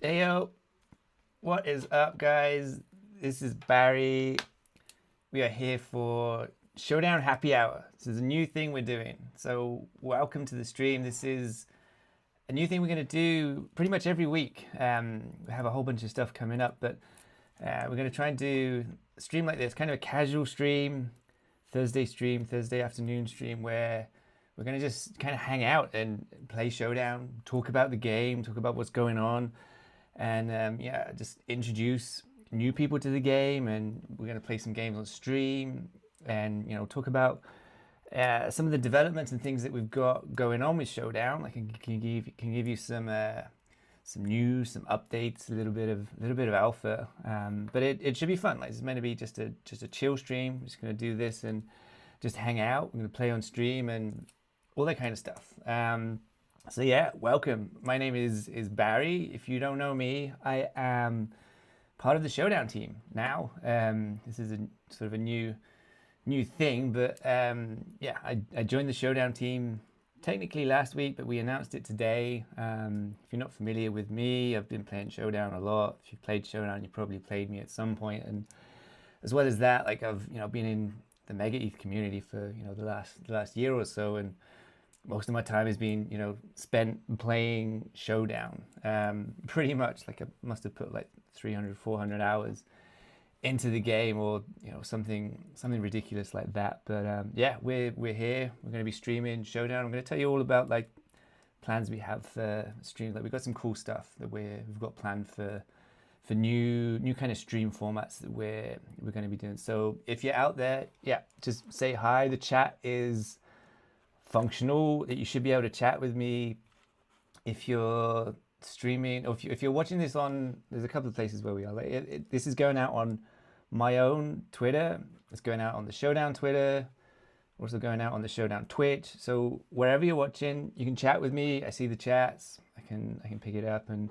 Hey yo, what is up, guys? This is Barry. We are here for Showdown Happy Hour. This is a new thing we're doing. So, welcome to the stream. This is a new thing we're going to do pretty much every week. We have a whole bunch of stuff coming up, but we're going to try and do a stream like this, kind of a casual stream, Thursday afternoon stream, where we're going to just kind of hang out and play Showdown, talk about the game, talk about what's going on, and just introduce new people to the game. And we're going to play some games on stream, and talk about some of the developments and things that we've got going on with Showdown. I can give you some news, some updates, a little bit of alpha. But it should be fun. Like, it's meant to be just a chill stream. We're just going to do this and just hang out. We're going to play on stream and all that kind of stuff. So yeah, welcome. My name is Barry. If you don't know me, I am part of the Showdown team now. This is a sort of a new thing, but I joined the Showdown team technically last week, but we announced it today. If you're not familiar with me, I've been playing Showdown a lot. If you've played Showdown, you probably played me at some point. And as well as that, like, I've been in the Mega ETH community for the last year or so, and most of my time has been spent playing Showdown. Pretty much, like, I must have put like 300-400 hours into the game, or something ridiculous like that. But we're here. We're going to be streaming Showdown. I'm going to tell you all about like plans we have for streams. Like, we've got some cool stuff that we've got planned for new kind of stream formats that we're going to be doing. So if you're out there, just say hi. The chat is functional. That you should be able to chat with me if you're streaming, or if you're watching this on. There's a couple of places where we are. Like, this is going out on my own Twitter. It's going out on the Showdown Twitter. Also going out on the Showdown Twitch. So wherever you're watching, you can chat with me. I see the chats. I can pick it up and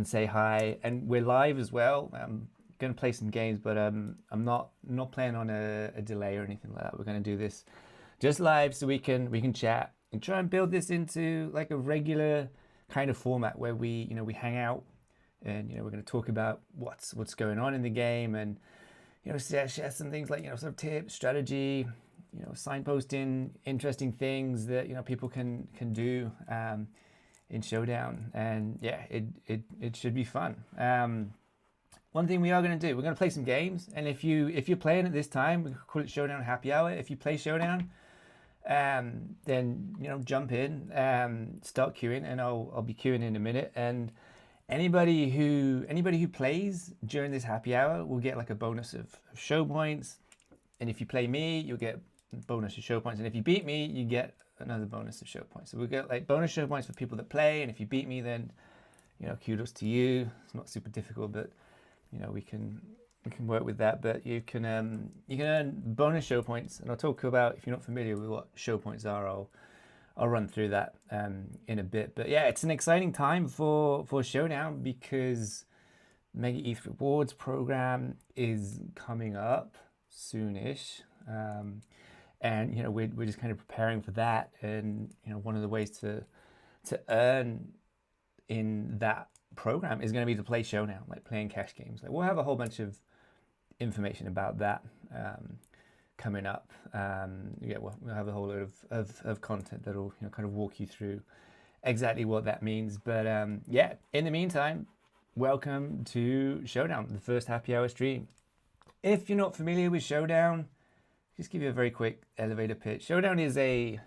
say hi. And we're live as well. I'm going to play some games, but I'm not planning on a delay or anything like that. We're going to do this just live, so we can chat and try and build this into like a regular kind of format where we hang out, and we're going to talk about what's going on in the game, and share some things like sort of tips, strategy, signposting interesting things that people can do in Showdown. And it should be fun. One thing we are going to do, we're going to play some games, and if you're playing at this time, we call it Showdown Happy Hour. If you play Showdown, then jump in, start queuing, and I'll be queuing in a minute. And anybody who plays during this happy hour will get like a bonus of show points. And if you play me, you'll get a bonus of show points. And if you beat me, you get another bonus of show points. So we'll get like bonus show points for people that play. And if you beat me, then kudos to you. It's not super difficult, but we can work with that. But you can earn bonus show points, and I'll talk about, if you're not familiar with what show points are, I'll run through that in a bit. But yeah, it's an exciting time for Showdown, because Mega ETH Rewards program is coming up soonish, and we're just kind of preparing for that. And one of the ways to earn in that program is going to be to play Showdown, like playing cash games. Like, we'll have a whole bunch of information about that coming up. We'll have a whole load of content that'll kind of walk you through exactly what that means. But in the meantime, welcome to Showdown, the first happy hour stream. If you're not familiar with Showdown, just give you a very quick elevator pitch. Showdown is a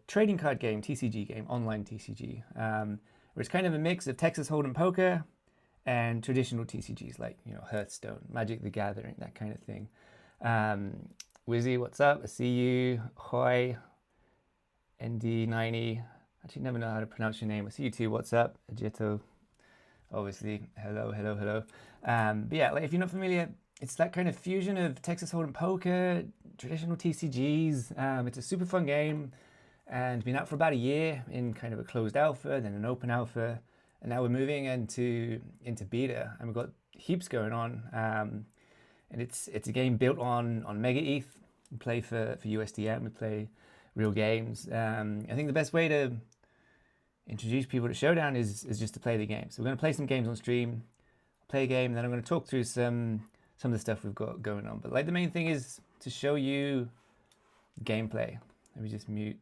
trading card game, TCG game, online TCG, where it's kind of a mix of Texas Hold'em poker and traditional TCGs like Hearthstone, Magic the Gathering, that kind of thing. Wizzy, what's up? I see you. Hoi, ND90. Actually, never know how to pronounce your name. I see you too. What's up? Agito, obviously. Hello. But yeah, like, if you're not familiar, it's that kind of fusion of Texas Hold'em poker, traditional TCGs. It's a super fun game, and been out for about a year in kind of a closed alpha, then an open alpha, and now we're moving into beta, and we've got heaps going on. And it's a game built on Mega ETH. We play for USDM. We play real games. I think the best way to introduce people to Showdown is just to play the game. So we're going to play some games on stream, play a game, and then I'm going to talk through some of the stuff we've got going on. But like the main thing is to show you gameplay. Let me just mute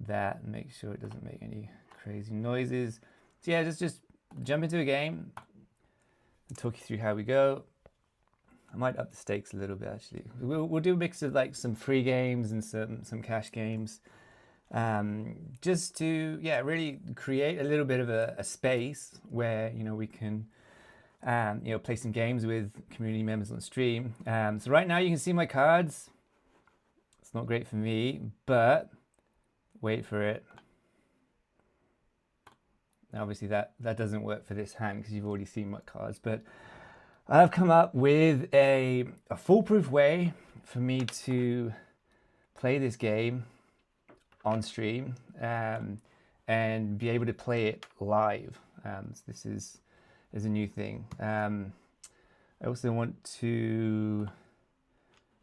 that and make sure it doesn't make any crazy noises. So yeah, just jump into a game and talk you through how we go. I might up the stakes a little bit actually. We'll do a mix of like some free games and some cash games, just to really create a little bit of a space where we can play some games with community members on stream. So right now you can see my cards. It's not great for me, but wait for it. Now obviously that doesn't work for this hand because you've already seen my cards, but I've come up with a foolproof way for me to play this game on stream and be able to play it live. So this is a new thing. I also want to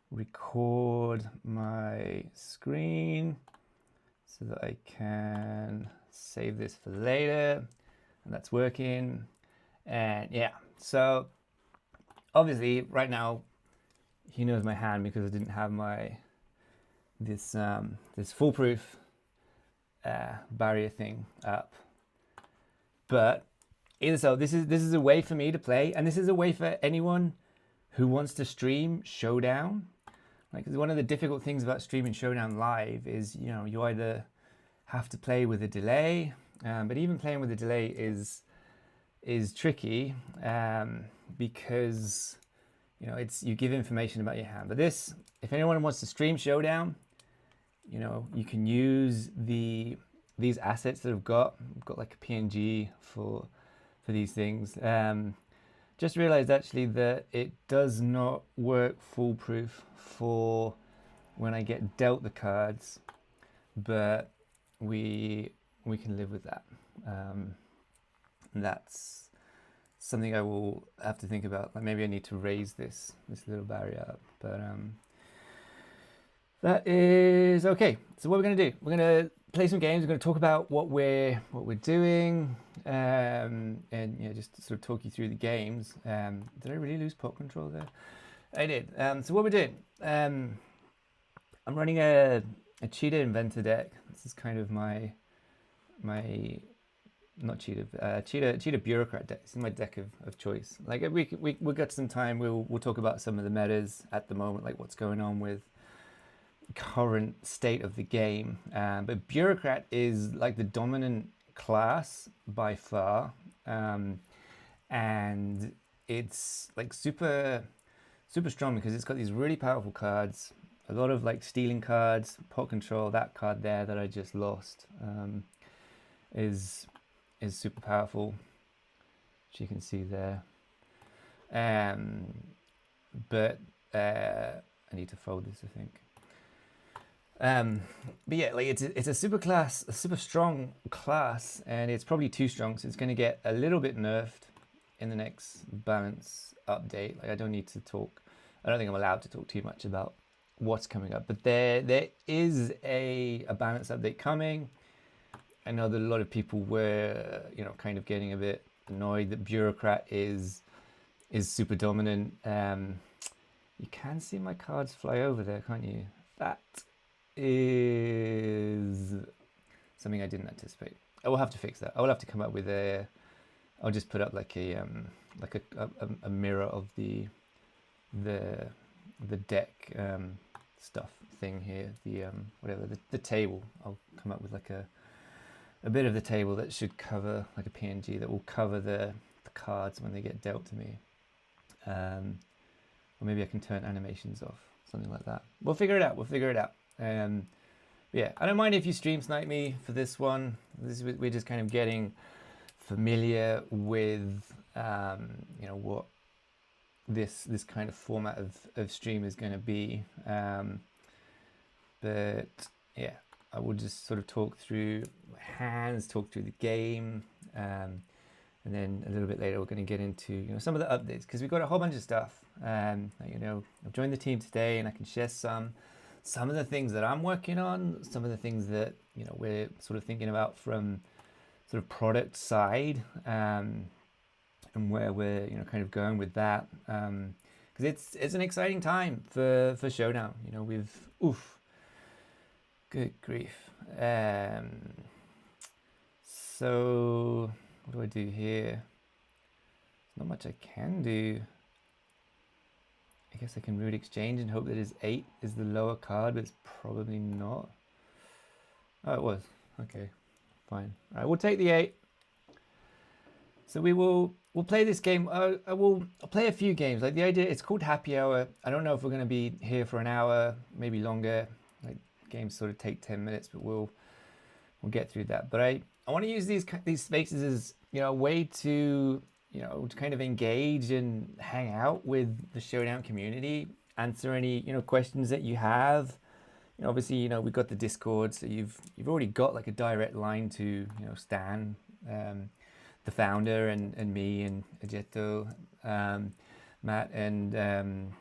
record my screen so that I can save this for later, and that's working. And yeah, so obviously right now he knows my hand because I didn't have my this foolproof barrier thing up. But either so, this is a way for me to play, and this is a way for anyone who wants to stream Showdown. Like, one of the difficult things about streaming Showdown live is you either have to play with a delay, but even playing with a delay is tricky, because you give information about your hand. But this, if anyone wants to stream Showdown, you can use these assets that I've got. I've got like a PNG for these things. Just realized actually that it does not work foolproof for when I get dealt the cards, but we can live with that. That's something I will have to think about. Like, maybe I need to raise this little barrier up, but that is okay. So what we're going to do, we're going to play some games. We're going to talk about what we're doing, and just sort of talk you through the games. Did I really lose pot control there? I did. So what we're doing, I'm running a cheetah inventor deck. This is kind of my not cheetah, cheetah bureaucrat deck. This is my deck of choice. Like, we'll get some time. We'll talk about some of the metas at the moment, like what's going on with current state of the game. But bureaucrat is like the dominant class by far, and it's like super strong because it's got these really powerful cards. A lot of like stealing cards, pot control. That card there that I just lost is super powerful, which you can see there. But I need to fold this, I think. But yeah, like it's a super strong class, and it's probably too strong, so it's going to get a little bit nerfed in the next balance update. Like, I don't think I'm allowed to talk too much about what's coming up, but there is a balance update coming. I know that a lot of people were kind of getting a bit annoyed that bureaucrat is super dominant. You can see my cards fly over there, can't you? That is something I didn't anticipate. I will have to fix that. I will have to come up with I'll just put up like a mirror of the deck stuff thing here. The table. I'll come up with like a bit of the table that should cover, like a PNG that will cover the cards when they get dealt to me. Or maybe I can turn animations off, something like that. We'll figure it out. Yeah, I don't mind if you stream snipe me for this one. We're just kind of getting familiar with what this kind of format of stream is going to be. But yeah, I will just sort of talk through my hands, talk through the game, and then a little bit later we're going to get into some of the updates, because we've got a whole bunch of stuff. I've joined the team today, and I can share some of the things that I'm working on, some of the things that we're sort of thinking about from sort of product side, and where we're kind of going with that, because it's an exciting time for Showdown. We've good grief. So what do I do here? There's not much I can do. I guess I can root exchange and hope that his 8 is the lower card, but it's probably not. Oh, it was. Okay, fine. All right, we'll take the 8. So we'll play this game. I'll play a few games. Like the idea, it's called Happy Hour. I don't know if we're going to be here for an hour, maybe longer. Like games sort of take 10 minutes, but we'll get through that. But I want to use these spaces as a way to to kind of engage and hang out with the Showdown community, answer any questions that you have. Obviously we've got the Discord, so you've already got like a direct line to Stan, the founder, and me and Ajeto, Matt, and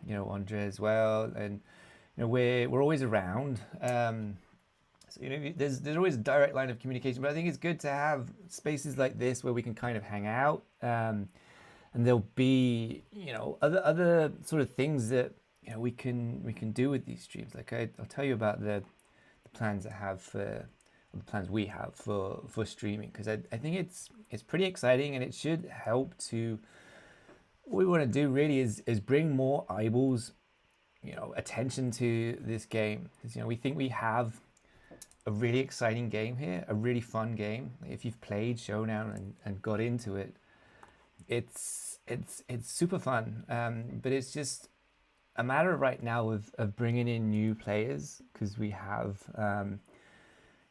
Andre as well, and we're always around. So there's always a direct line of communication, but I think it's good to have spaces like this where we can kind of hang out, and there'll be other sort of things that we can do with these streams. Like I'll tell you about the plans the plans we have for streaming, because I think it's pretty exciting, and it should help to. What we want to do really is bring more eyeballs, attention to this game, because we think we have a really exciting game here, a really fun game. If you've played Showdown and got into it, it's super fun. But it's just a matter right now of bringing in new players, because we have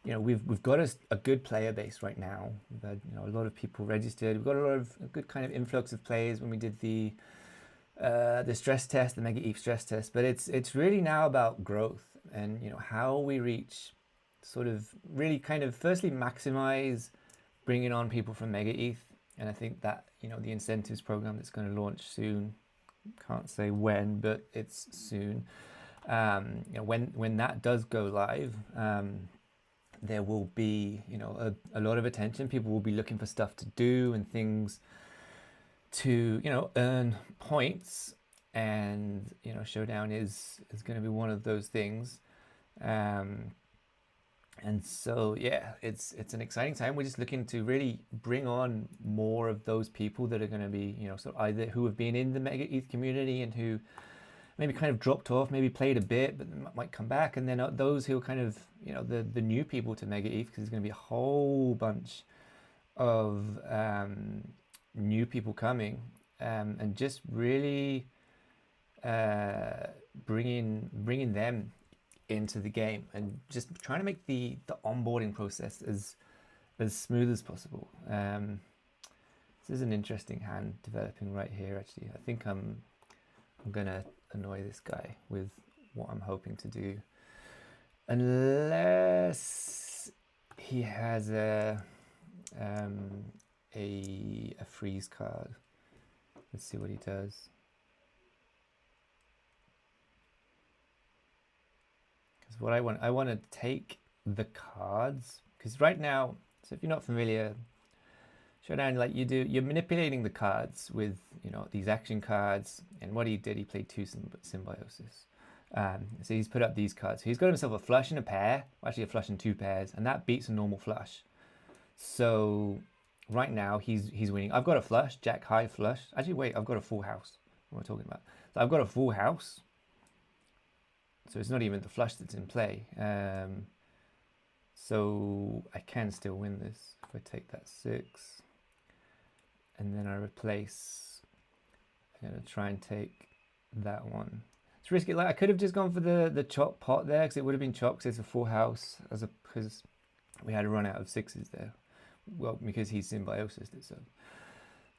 we've got a good player base right now. We've had a lot of people registered. We've got a good kind of influx of players when we did the stress test, the Mega ETH stress test. But it's really now about growth, and how we reach sort of really kind of firstly maximize bringing on people from Mega ETH. And I think that the incentives program that's going to launch soon, can't say when, but it's soon. When that does go live, there will be a lot of attention. People will be looking for stuff to do and things to earn points, and Showdown is going to be one of those things. And so yeah, it's an exciting time. We're just looking to really bring on more of those people that are going to be so either who have been in the Mega ETH community and who maybe kind of dropped off, maybe played a bit, but might come back, and then those who are kind of the new people to Mega ETH, because there's going to be a whole bunch of new people coming, and just really bringing them into the game, and just trying to make the onboarding process as smooth as possible. This is an interesting hand developing right here. Actually, I think I'm gonna annoy this guy with what I'm hoping to do, unless he has a freeze card. Let's see what he does. Because what I want to take the cards, because right now, so if you're not familiar, Showdown, like you're manipulating the cards with these action cards, and what he did, he played 2 symbiosis. So he's put up these cards. So he's got himself a flush and a pair, actually a flush and 2 pairs, and that beats a normal flush. So right now he's winning. I've got a flush, Jack high flush. Actually, wait, I've got a full house. What am I talking about? So I've got a full house. So it's not even the flush that's in play. So I can still win this if I take that 6. And then I replace, I'm going to try and take that one. It's risky. Like I could have just gone for the chop pot there, because it would have been chop, because it's a full house, because we had a run out of 6s there. Well, because he symbiosis it, so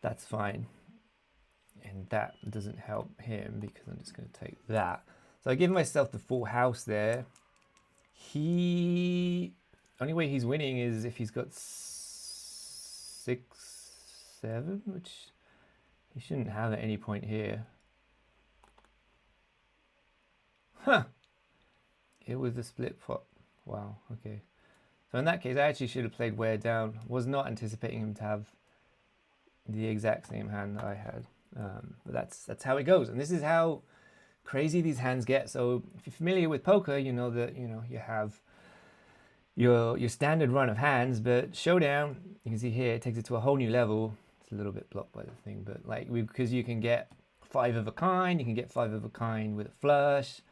that's fine. And that doesn't help him, because I'm just going to take that. So I give myself the full house there. Only way he's winning is if he's got 6, 7, which he shouldn't have at any point here. Huh. It was a split pot. Wow, okay. So in that case, I actually should have played Wear Down. Was not anticipating him to have the exact same hand that I had. But that's how it goes. And this is how crazy these hands get. So if you're familiar with poker, you know that you have your standard run of hands, but Showdown, you can see here, it takes it to a whole new level. It's a little bit blocked by the thing, but like because you can get 5 of a kind, you can get 5 of a kind with a flush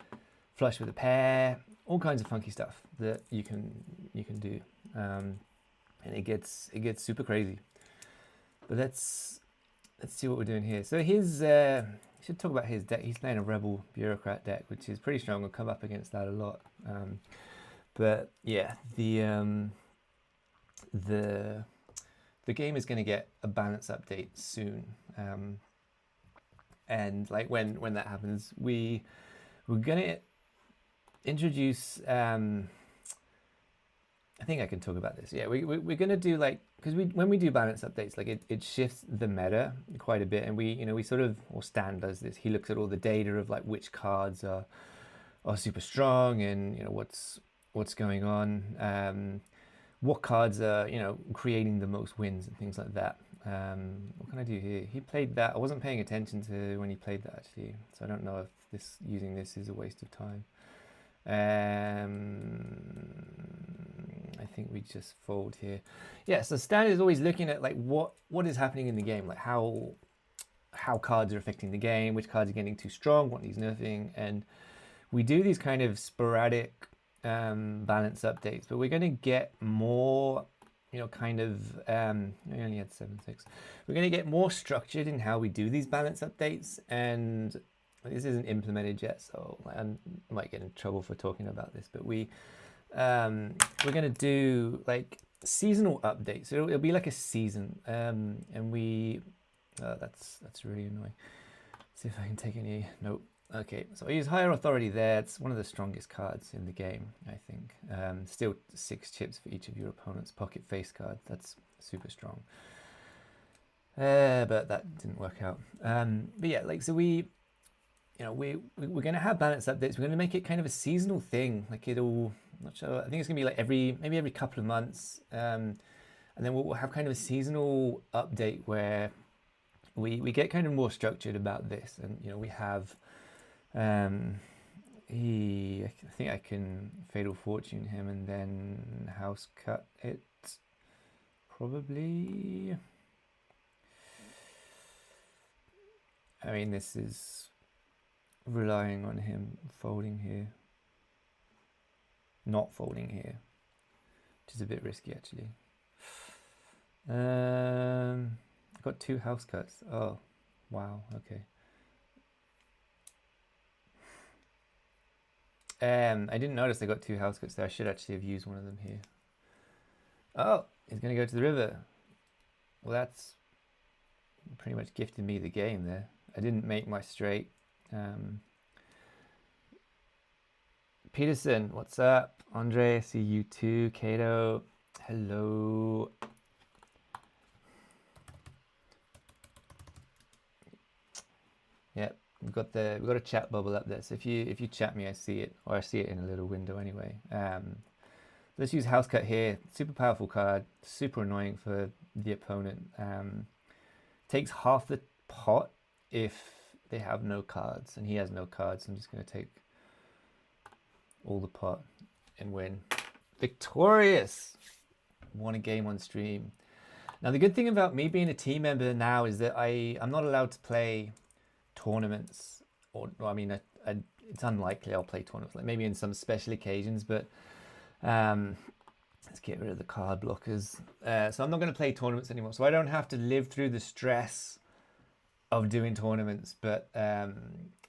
with a pair, all kinds of funky stuff that you can do, and it gets super crazy. But let's see what we're doing here. So his should talk about his deck. He's playing a Rebel Bureaucrat deck, which is pretty strong. We'll come up against that a lot. But yeah, the game is going to get a balance update soon, and like when that happens, we're going to introduce. I think I can talk about this. Yeah, we're going to do like, because when we do balance updates, like it shifts the meta quite a bit, and we sort of, or Stan does this. He looks at all the data of like which cards are super strong, and what's going on, what cards are creating the most wins and things like that. What can I do here? He played that. I wasn't paying attention to when he played that actually, so I don't know if using this is a waste of time. I think we just fold here. Yeah, so Stan is always looking at like what is happening in the game, like how cards are affecting the game, which cards are getting too strong, what needs nerfing, and we do these kind of sporadic balance updates, but we're going to get more, kind of, we only had 7/6. We're going to get more structured in how we do these balance updates, and this isn't implemented yet, so I might get in trouble for talking about this, but we're going to do like seasonal updates. So it'll be like a season, and that's really annoying. Let's see if I can take any. Nope. Okay, so I use Higher Authority there. It's one of the strongest cards in the game, I think. Still 6 chips for each of your opponent's pocket face card. That's super strong. But that didn't work out. But yeah, like, so we're going to have balance updates. We're going to make it kind of a seasonal thing. Like I'm not sure. I think it's going to be like maybe every couple of months. And then we'll have kind of a seasonal update where we get kind of more structured about this. And, we have... I think I can Fatal Fortune him and then house cut it, probably. I mean, this is relying on him folding here, not folding here, which is a bit risky actually. I got 2 house cuts. Oh, wow, okay. I didn't notice I got 2 house cuts there. I should actually have used one of them here. Oh, he's going to go to the river. Well, that's pretty much gifted me the game there. I didn't make my straight. Peterson, what's up? Andre, I see you too. Kato, hello. Yep. We've got a chat bubble up there, so if you chat me, I see it, or I see it in a little window anyway. Let's use house cut here. Super powerful card, super annoying for the opponent. Takes half the pot if they have no cards, and he has no cards. So I'm just going to take all the pot and win. Victorious! Won a game on stream. Now the good thing about me being a team member now is that I'm not allowed to play tournaments, or I mean, it's unlikely I'll play tournaments, like maybe in some special occasions, but let's get rid of the card blockers. So I'm not going to play tournaments anymore, so I don't have to live through the stress of doing tournaments, but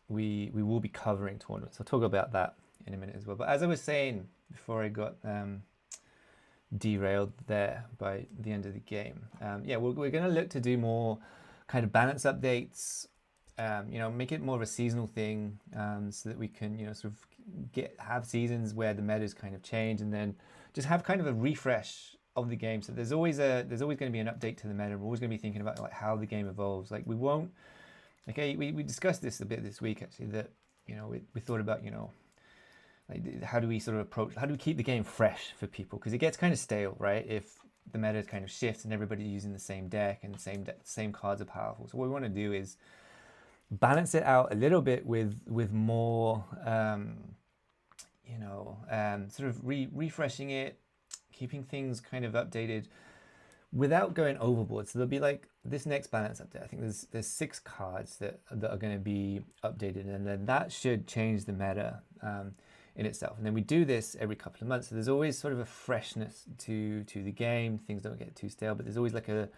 we will be covering tournaments. I'll talk about that in a minute as well. But as I was saying before I got derailed there by the end of the game, yeah, we're going to look to do more kind of balance updates. Make it more of a seasonal thing, so that we can, sort of have seasons where the metas kind of change, and then just have kind of a refresh of the game. So there's always going to be an update to the meta. We're always going to be thinking about like how the game evolves. Like we discussed this a bit this week actually, that we thought about Like, how do we sort of approach? How do we keep the game fresh for people? Because it gets kind of stale, right? If the meta kind of shifts and everybody's using the same deck and the same cards are powerful. So what we want to do is balance it out a little bit with more, sort of refreshing it, keeping things kind of updated without going overboard. So there'll be like this next balance update. I think there's 6 cards that are going to be updated, and then that should change the meta in itself. And then we do this every couple of months. So there's always sort of a freshness to the game. Things don't get too stale, but there's always like a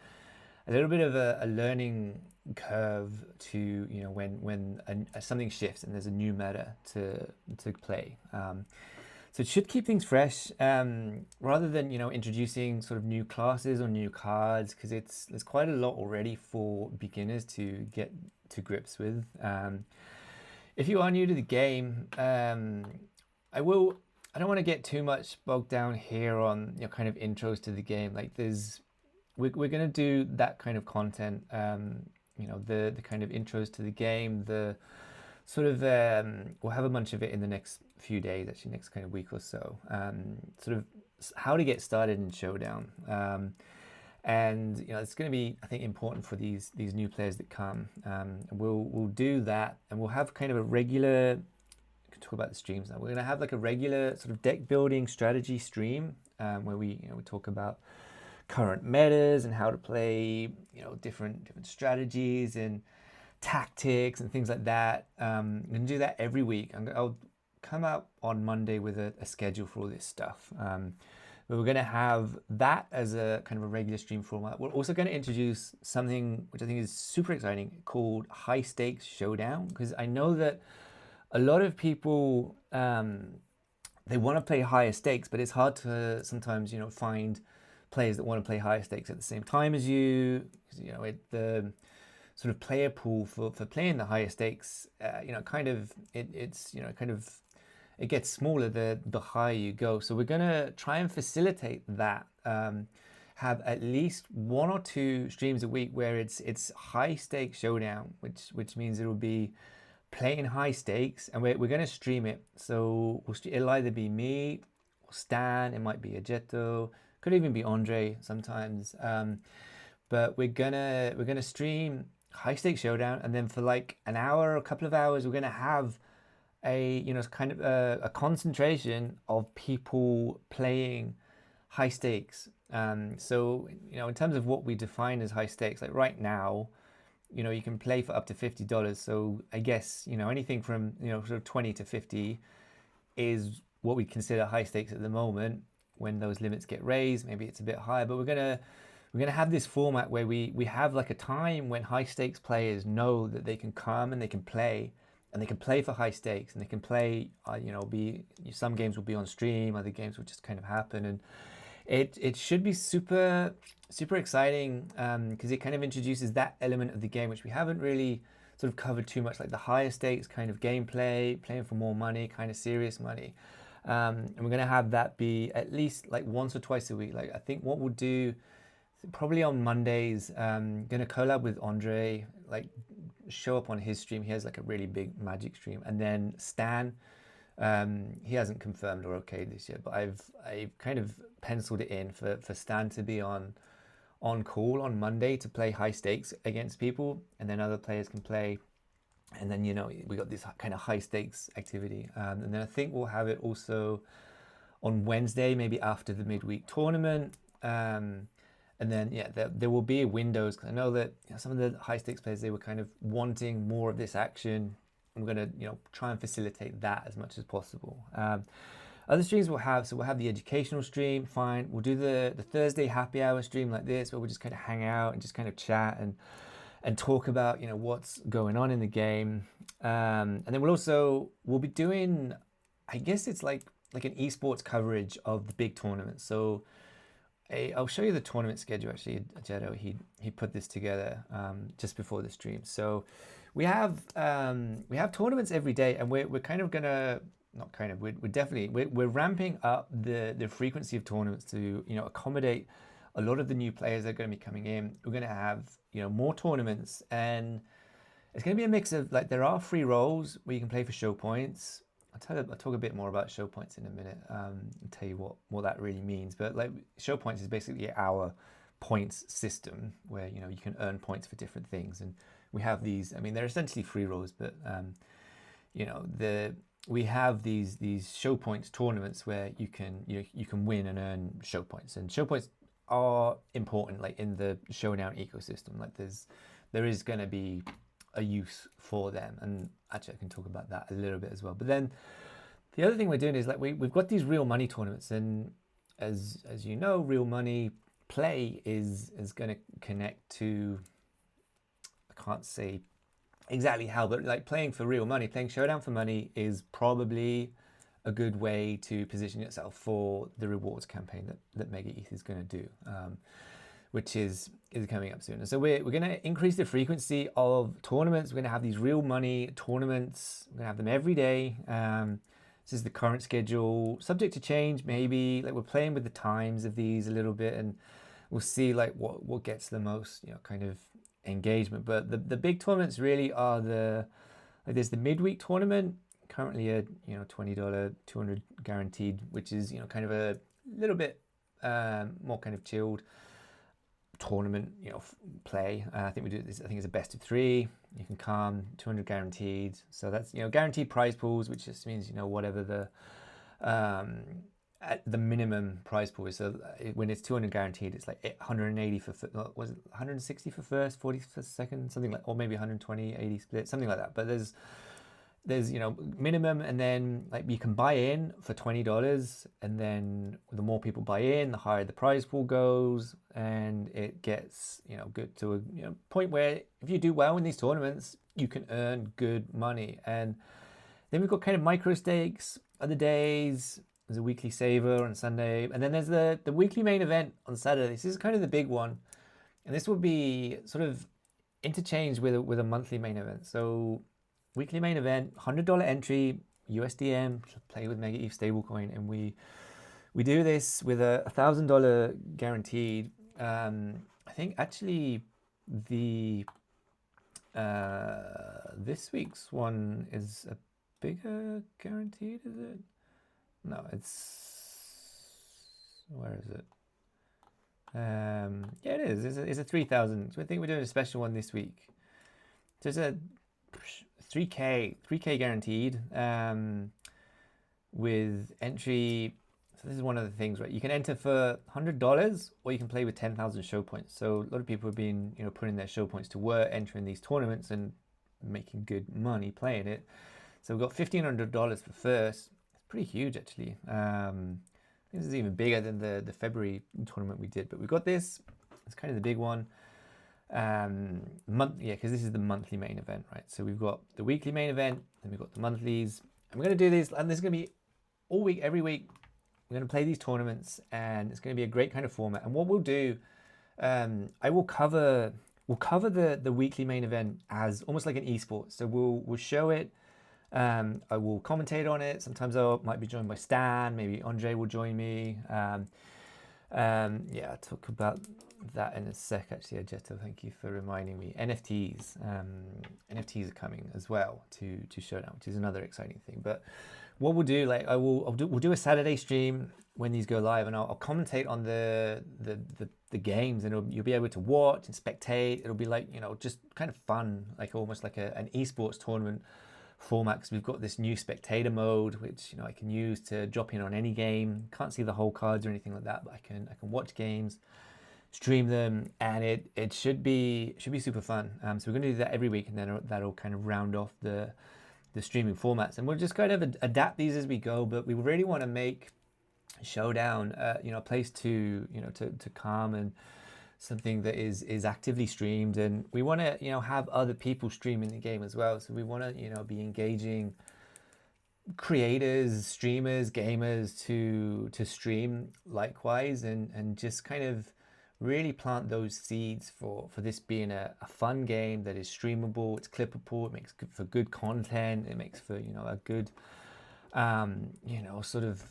little bit of a learning curve to, you know, when something shifts and there's a new meta to play. So it should keep things fresh, rather than, you know, introducing sort of new classes or new cards, because there's quite a lot already for beginners to get to grips with. If you are new to the game, I don't want to get too much bogged down here on, you know, kind of intros to the game. Like we're going to do that kind of content, you know, the kind of intros to the game, the sort of, we'll have a bunch of it in the next few days, actually next kind of week or so, sort of how to get started in Showdown. And, you know, it's going to be, I think, important for these new players that come. We'll do that, and we'll have kind of a regular, talk about the streams now. We're going to have like a regular sort of deck building strategy stream, where we talk about current metas and how to play, you know, different strategies and tactics and things like that. I'm going to do that every week. I'll come out on Monday with a schedule for all this stuff. But we're going to have that as a kind of a regular stream format. We're also going to introduce something which I think is super exciting called High Stakes Showdown, because I know that a lot of people, they want to play higher stakes, but it's hard to sometimes, you know, find players that want to play higher stakes at the same time as you. You know, the sort of player pool for playing the higher stakes, you know, kind of it's you know, kind of it gets smaller the higher you go. So we're gonna try and facilitate that. Have at least 1 or 2 streams a week where it's high stakes Showdown, which means it'll be playing high stakes, and we're going to stream it. So it'll either be me or Stan, it might be Ajeto, could even be Andre sometimes, but we're gonna stream High Stakes Showdown, and then for like an hour or a couple of hours we're gonna have a, you know, kind of a concentration of people playing high stakes. So, you know, in terms of what we define as high stakes, like right now, you know, you can play for up to $50. So I guess, you know, anything from, you know, sort of 20 to 50 is what we consider high stakes at the moment. When those limits get raised, maybe it's a bit higher, but we're gonna have this format where we have like a time when high stakes players know that they can come and they can play, and they can play for high stakes, and they can play, you know, some games will be on stream, other games will just kind of happen, and it should be super exciting, because it kind of introduces that element of the game which we haven't really sort of covered too much, like the higher stakes kind of gameplay, playing for more money, kind of serious money. And we're going to have that be at least like once or twice a week. Like, I think what we'll do, probably on Mondays, going to collab with Andre, like show up on his stream. He has like a really big Magic stream. And then Stan, he hasn't confirmed or okayed this yet, but I've kind of penciled it in for Stan to be on call on Monday to play high stakes against people, and then other players can play. And then, you know, we got this kind of high stakes activity. And then I think we'll have it also on Wednesday, maybe after the midweek tournament. And then, yeah, there will be windows, because I know that, you know, some of the high stakes players, they were kind of wanting more of this action. I'm going to, you know, try and facilitate that as much as possible. Other streams we'll have, so we'll have the educational stream, fine. We'll do the Thursday happy hour stream like this, where we'll just kind of hang out and just kind of chat and talk about, you know, what's going on in the game. And then we'll be doing, I guess it's like an esports coverage of the big tournaments. So I'll show you the tournament schedule. Actually, Jetto, he put this together just before the stream. So we have tournaments every day, and we're kind of gonna, not kind of, we're definitely we're ramping up the frequency of tournaments to, you know, accommodate a lot of the new players that are going to be coming in. We're going to have, you know, more tournaments, and it's going to be a mix of, like, there are free roles where you can play for show points. I'll talk a bit more about show points in a minute, and tell you what that really means. But like show points is basically our points system where you can earn points for different things, and we have these. I mean, they're essentially free rolls, but we have these show points tournaments where you can win and earn show points, and show points are important like in the Showdown ecosystem. Like there is going to be a use for them, and actually I can talk about that a little bit as well. But then the other thing we're doing is like we've got these real money tournaments, and as you know, real money play is going to connect to, I can't say exactly how, but like playing for real money, playing Showdown for money is probably a good way to position yourself for the rewards campaign that Mega ETH is going to do, which is coming up soon. And so we're going to increase the frequency of tournaments. We're going to have these real money tournaments. We're going to have them every day. This is the current schedule, subject to change maybe. Like we're playing with the times of these a little bit, and we'll see like what gets the most kind of engagement. But the big tournaments really are there's the midweek tournament, currently a $20 200 guaranteed, which is kind of a little bit more kind of chilled tournament play. I think we do this. I think it's a best of 3. You can come 200 guaranteed, so that's guaranteed prize pools, which just means whatever the minimum prize pool is. So when it's 200 guaranteed, it's like 180 for was it 160 for first, 40 for second, something like, or maybe 120 80 split, something like that. But there's minimum, and then like you can buy in for $20, and then the more people buy in, the higher the prize pool goes, and it gets good to a point where if you do well in these tournaments, you can earn good money. And then we've got kind of micro stakes other days. There's a weekly saver on Sunday, and then there's the weekly main event on Saturday. This is kind of the big one, and this will be sort of interchanged with a monthly main event. So weekly main event, $100 entry, USDM, play with Mega ETH stablecoin, and we do this with a $1,000 guaranteed. I think actually the this week's one is a bigger guaranteed, is it? No, where is it? Yeah, it is. It's a 3,000. So I think we're doing a special one this week. So it's a 3K guaranteed with entry. So this is one of the things, right? You can enter for $100, or you can play with 10,000 show points. So a lot of people have been putting their show points to work, entering these tournaments and making good money playing it. So we've got $1,500 for first. It's pretty huge actually. This is even bigger than the February tournament we did, but we've got this. It's kind of the big one. Because this is the monthly main event, right? So we've got the weekly main event, then we've got the monthlies, and we're going to do this, and this is going to be all week, every week. We're going to play these tournaments, and it's going to be a great kind of format. And what we'll do, we'll cover the weekly main event as almost like an esport. So we'll show it. I will commentate on it. Sometimes I might be joined by Stan. Maybe Andre will join me. I'll talk about that in a sec. Actually, Ajeto, thank you for reminding me. NFTs are coming as well to Showdown, which is another exciting thing. But what we'll do, like we'll do a Saturday stream when these go live, and I'll commentate on the games, and you'll be able to watch and spectate. It'll be like just kind of fun, like almost like an esports tournament format, because we've got this new spectator mode, which I can use to drop in on any game. Can't see the whole cards or anything like that, but I can watch games, stream them, and it should be super fun. So we're going to do that every week, and then that'll kind of round off the streaming formats, and we'll just kind of adapt these as we go. But we really want to make Showdown a place to come, and something that is actively streamed, and we want to have other people streaming the game as well. So we want to be engaging creators, streamers, gamers to stream likewise, and just kind of really plant those seeds for this being a fun game that is streamable, it's clippable, it makes for good content, it makes for a good sort of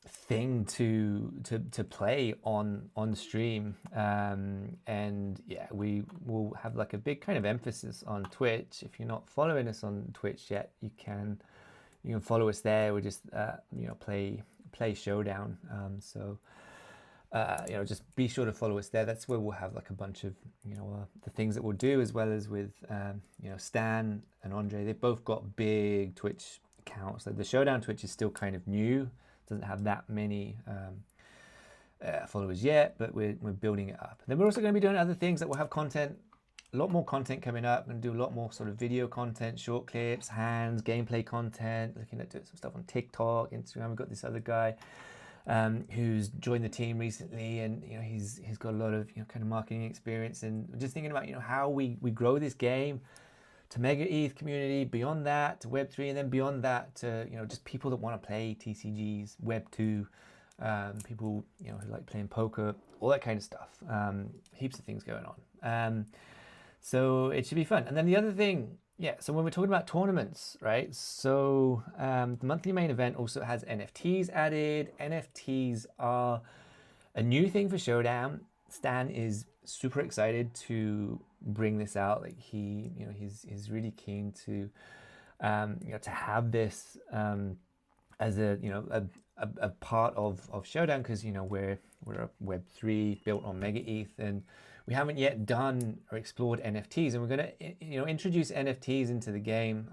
thing to play on stream. And yeah, we will have like a big kind of emphasis on Twitch. If you're not following us on Twitch yet, you can you can follow us there. We just play Showdown. Just be sure to follow us there. That's where we'll have like a bunch of the things that we'll do, as well as with Stan and Andre. They've both got big Twitch accounts. Like the Showdown Twitch is still kind of new, doesn't have that many followers yet, but we're building it up. And then we're also going to be doing other things that will have content, a lot more content coming up. We're going to do a lot more sort of video content, short clips, hands, gameplay content, looking at doing some stuff on TikTok, Instagram. We've got this other guy who's joined the team recently, and he's got a lot of kind of marketing experience, and just thinking about how we grow this game to Mega ETH community, beyond that to Web3, and then beyond that to just people that want to play TCGs, Web2, people who like playing poker, all that kind of stuff. Heaps of things going on. So it should be fun. And then the other thing, so when we're talking about tournaments, right? So the monthly main event also has NFTs added. NFTs are a new thing for Showdown. Stan is super excited to bring this out. Like he's really keen to to have this as a part of Showdown, because we're a Web3 built on Mega ETH, and we haven't yet done or explored NFTs, and we're going to introduce NFTs into the game.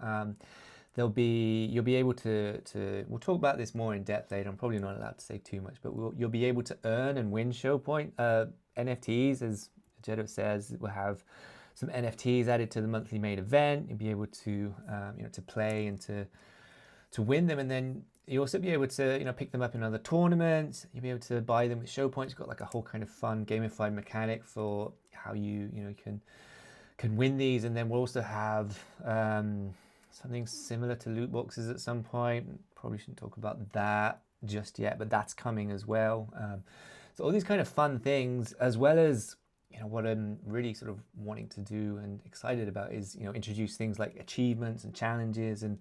You'll be able to we'll talk about this more in depth later. I'm probably not allowed to say too much, but you'll be able to earn and win show point NFTs, as Jeddo says. We'll have some NFTs added to the monthly main event. You'll be able to to play and to win them, and then you'll also be able to pick them up in other tournaments. You'll be able to buy them with show points. You've got like a whole kind of fun gamified mechanic for how you can win these. And then we'll also have something similar to loot boxes at some point. Probably shouldn't talk about that just yet, but that's coming as well. So all these kind of fun things, as well as what I'm really sort of wanting to do and excited about is introduce things like achievements and challenges and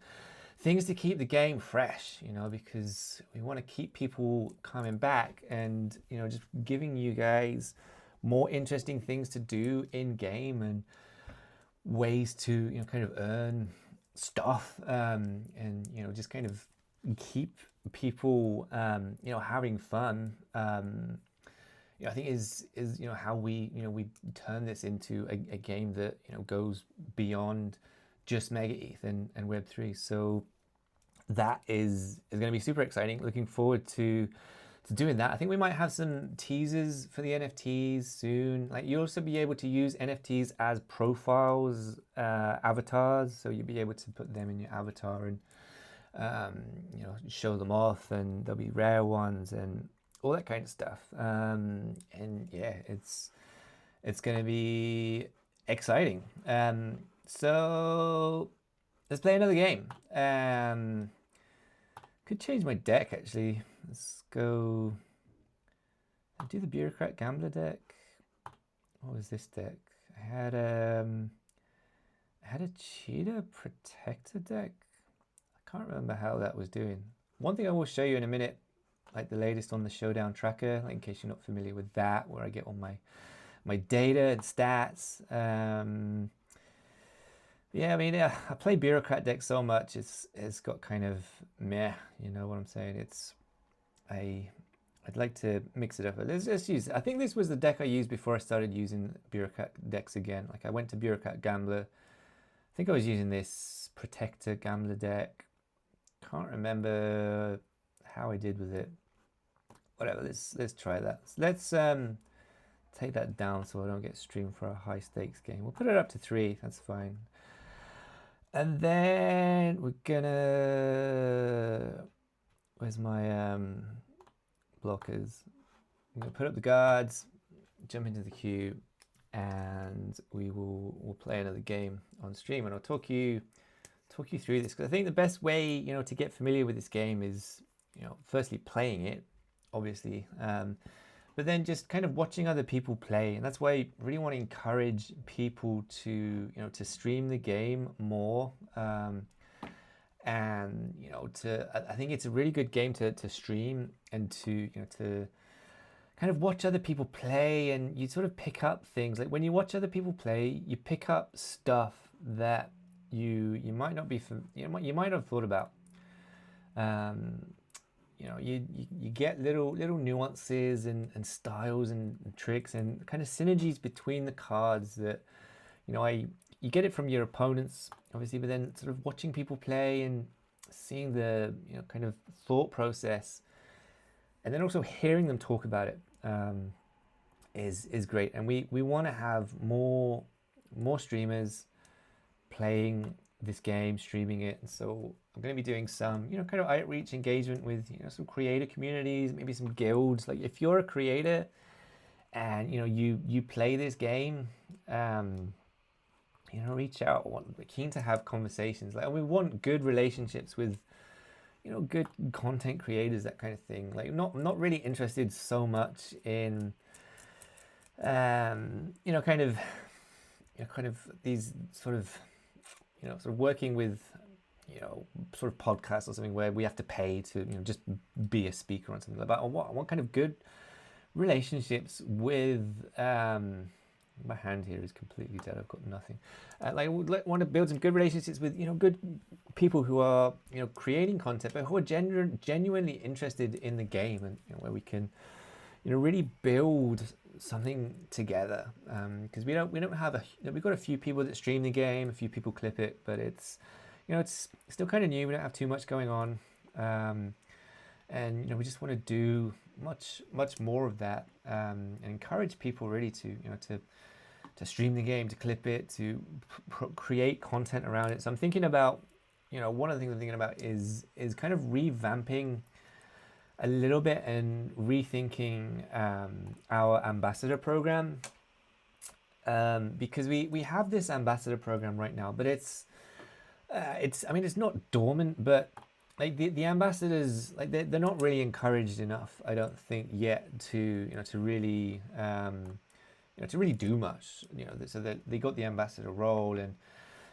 things to keep the game fresh, because we want to keep people coming back and just giving you guys more interesting things to do in game and ways to kind of earn stuff, and just kind of keep people having fun. I think is how we we turn this into a game that goes beyond just Mega ETH and Web3. So that is going to be super exciting. Looking forward to doing that. I think we might have some teasers for the NFTs soon. Like you'll also be able to use NFTs as profiles, avatars. So you'll be able to put them in your avatar and show them off, and there'll be rare ones and all that kind of stuff. And yeah, it's going to be exciting. So let's play another game. Could change my deck actually. Let's go. I'll do the Bureaucrat Gambler deck. What was this deck? I had a Cheetah Protector deck. I can't remember how that was doing. One thing I will show you in a minute, like the latest on the Showdown tracker, like in case you're not familiar with that, where I get all my data and stats. Yeah, I mean, I play Bureaucrat deck so much, it's got kind of meh, you know what I'm saying? I'd like to mix it up. Let's just use, I think this was the deck I used before I started using Bureaucrat decks again. Like I went to Bureaucrat Gambler. I think I was using this Protector Gambler deck. Can't remember how I did with it. Whatever, let's try that. Let's take that down so I don't get streamed for a high stakes game. We'll put it up to 3, that's fine. And then we're gonna, where's my blockers? I'm gonna put up the guards, jump into the queue, and we'll play another game on stream, and I'll talk you through this, because I think the best way to get familiar with this game is firstly playing it, obviously, but then just kind of watching other people play. And that's why I really want to encourage people to to stream the game more, and I think it's a really good game to stream and to to kind of watch other people play, and you sort of pick up things. Like when you watch other people play, you pick up stuff that you might not be you might not have thought about. Um, you get little nuances and styles and tricks and kind of synergies between the cards that you get it from your opponents, obviously, but then sort of watching people play and seeing the kind of thought process, and then also hearing them talk about it is great. And we want to have more streamers playing this game, streaming it. And so I'm going to be doing some kind of outreach engagement with some creator communities, maybe some guilds. Like if you're a creator and you play this game, reach out. We're keen to have conversations. Like, and we want good relationships with good content creators, that kind of thing. Like, not really interested so much in kind of these sort of working with sort of podcasts or something where we have to pay to just be a speaker on something like that. I want kind of good relationships with my hand here is completely dead. I've got nothing. I want to build some good relationships with good people who are creating content, but who are genuinely interested in the game, and where we can really build something together. Because we don't have we've got a few people that stream the game, a few people clip it, but it's it's still kind of new. We don't have too much going on, and we just want to do much more of that, and encourage people really to to stream the game, to clip it, to create content around it. So I'm thinking about one of the things I'm thinking about is kind of revamping a little bit and rethinking our ambassador program, because we have this ambassador program right now, but it's I mean, it's not dormant, but like the ambassadors, like they're not really encouraged enough, I don't think, yet to to really to really do much. So they got the ambassador role and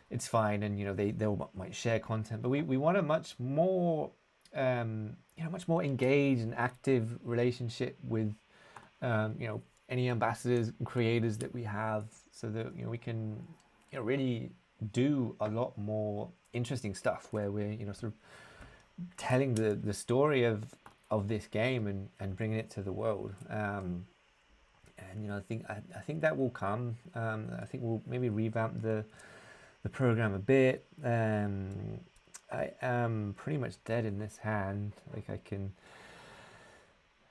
it's fine, and they might share content, but we want a much more much more engaged and active relationship with any ambassadors and creators that we have, so that we can really do a lot more interesting stuff where we're sort of telling the story of this game and bringing it to the world. And I think that will come. I think we'll maybe revamp the program a bit. I am pretty much dead in this hand. Like I can.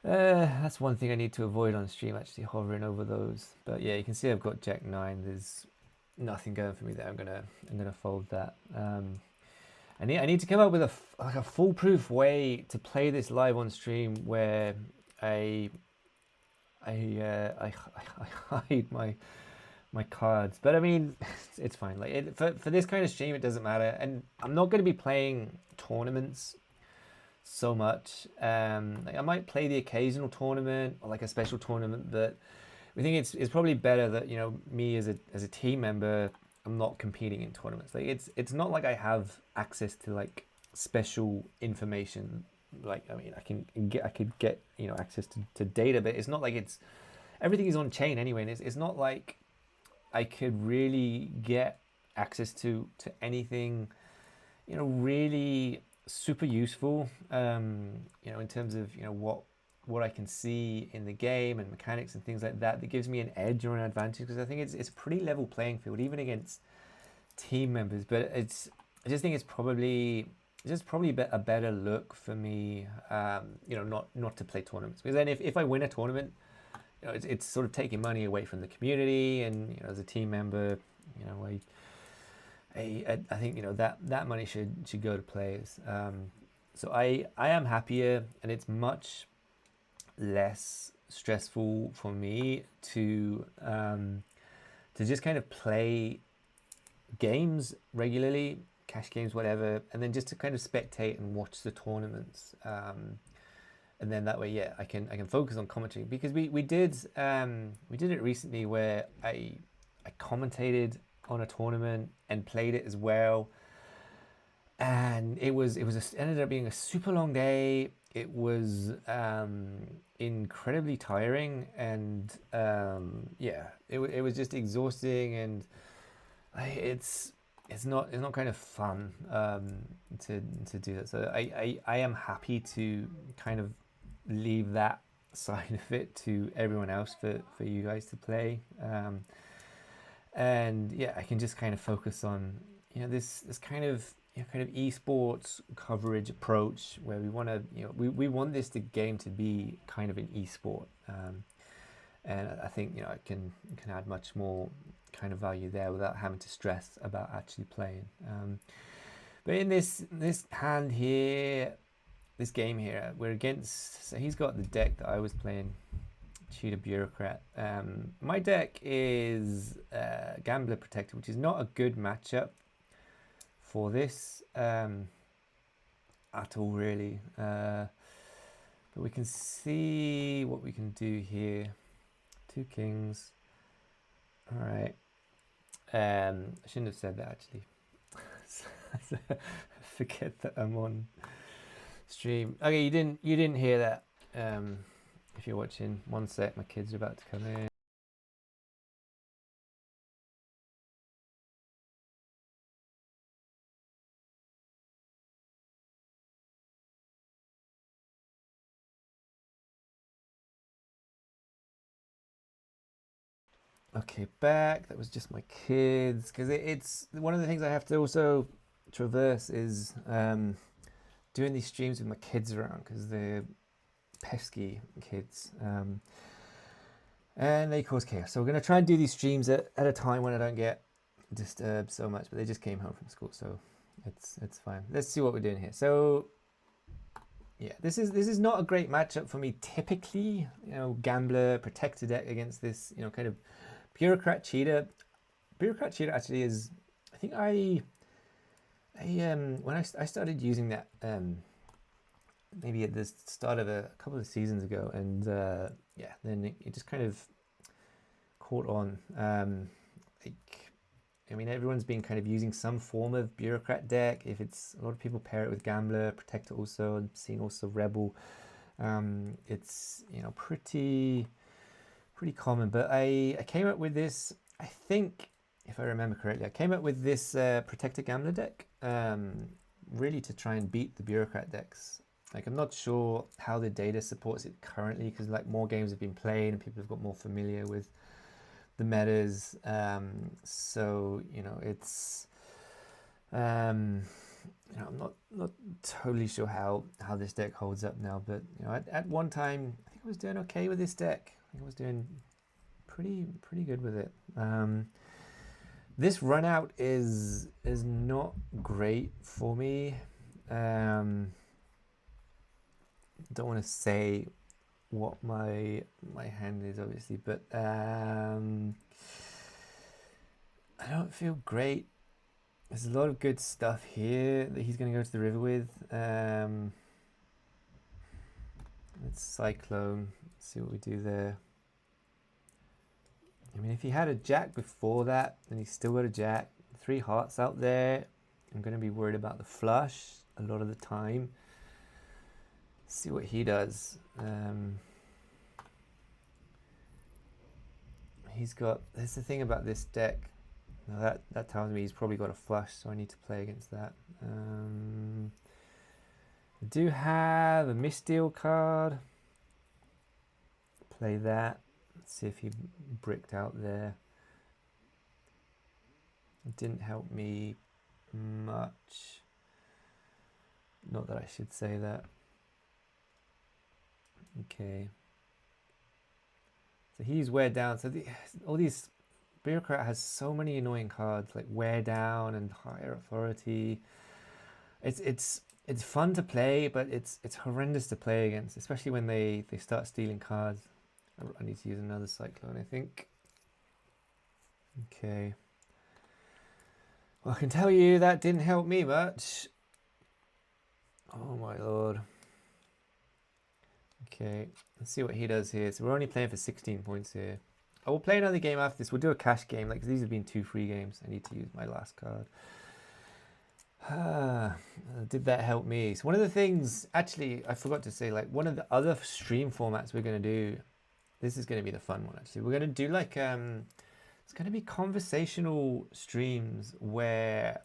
That's one thing I need to avoid on stream, actually hovering over those. But yeah, you can see I've got Jack 9. There's nothing going for me there. I'm gonna fold that. I need to come up with a foolproof way to play this live on stream where I hide my cards. But I mean, it's fine. Like for this kind of stream, it doesn't matter. And I'm not going to be playing tournaments so much. Like I might play the occasional tournament or like a special tournament, but we think it's probably better that me as a team member, I'm not competing in tournaments. Like it's not like I have access to like special information. Like I mean, I could get access to data, but it's not like everything is on chain anyway, and it's not like I could really get access to anything really super useful in terms of what I can see in the game and mechanics and things like that gives me an edge or an advantage, because I think it's a pretty level playing field even against team members. But I just think it's probably a better look for me, not to play tournaments, because then if I win a tournament, it's sort of taking money away from the community, and as a team member, I think that money should go to players. So I am happier, and it's much less stressful for me to just kind of play games regularly, cash games, whatever, and then just to kind of spectate and watch the tournaments. And then that way, yeah, I can focus on commentary, because we did it recently where I commentated on a tournament and played it as well, and it ended up being a super long day. It was incredibly tiring, and yeah, it was just exhausting, and it's it's not kind of fun to do that. So I am happy to kind of leave that side of it to everyone else for you guys to play. And yeah, I can just kind of focus on this kind of kind of esports coverage approach where we want to we want this game to be kind of an esport. And I think I can add much more kind of value there without having to stress about actually playing. But in this hand here, this game here, we're against. So he's got the deck that I was playing, Cheetah Bureaucrat. My deck is Gambler Protector, which is not a good matchup for this at all, really. But we can see what we can do here. 2 kings. All right. I shouldn't have said that actually. Forget that I'm on stream. Okay, you didn't hear that. If you're watching, one sec, my kids are about to come in. Okay, back. That was just my kids, because it's one of the things I have to also traverse is doing these streams with my kids around, because they're pesky kids, and they cause chaos. So we're going to try and do these streams at a time when I don't get disturbed so much, but they just came home from school, so it's fine. Let's see what we're doing here. So yeah, this is not a great matchup for me typically. Gambler Protector deck against this kind of Bureaucrat Cheetah. Bureaucrat Cheetah actually is, I think when I started using that maybe at the start of a couple of seasons ago, and yeah, then it just kind of caught on. I mean, everyone's been kind of using some form of Bureaucrat deck. If it's a lot of people pair it with Gambler Protector also. I've seen also Rebel. It's pretty common. But I came up with this. I think, if I remember correctly, I came up with this Protector Gambler deck really to try and beat the Bureaucrat decks. Like, I'm not sure how the data supports it currently, because like more games have been played and people have got more familiar with the metas. So it's I'm not totally sure how this deck holds up now, but at one time I think I was doing okay with this deck. I think I was doing pretty good with it. This run out is not great for me. Don't want to say what my hand is, obviously, but I don't feel great. There's a lot of good stuff here that he's going to go to the river with. Let's Cyclone. Let's see what we do there. I mean, if he had a jack before that, then he's still got a jack. 3 hearts out there. I'm going to be worried about the flush a lot of the time. See what he does. He's got. That's the thing about this deck. Now that tells me he's probably got a flush, so I need to play against that. I do have a misdeal card. Play that. Let's see if he bricked out there. It didn't help me much. Not that I should say that. Okay. So he's wear down. So all these Bureaucrat has so many annoying cards like wear down and higher authority. It's fun to play, but it's horrendous to play against, especially when they start stealing cards. I need to use another Cyclone, I think. Okay. Well, I can tell you that didn't help me much. Oh my lord. Okay, let's see what he does here. So we're only playing for 16 points here. I will play another game after this. We'll do a cash game, like, 'cause these have been 2 free games. I need to use my last card. Did that help me? So one of the things, actually, I forgot to say, like, one of the other stream formats we're going to do, this is going to be the fun one, actually. We're going to do, like, it's going to be conversational streams where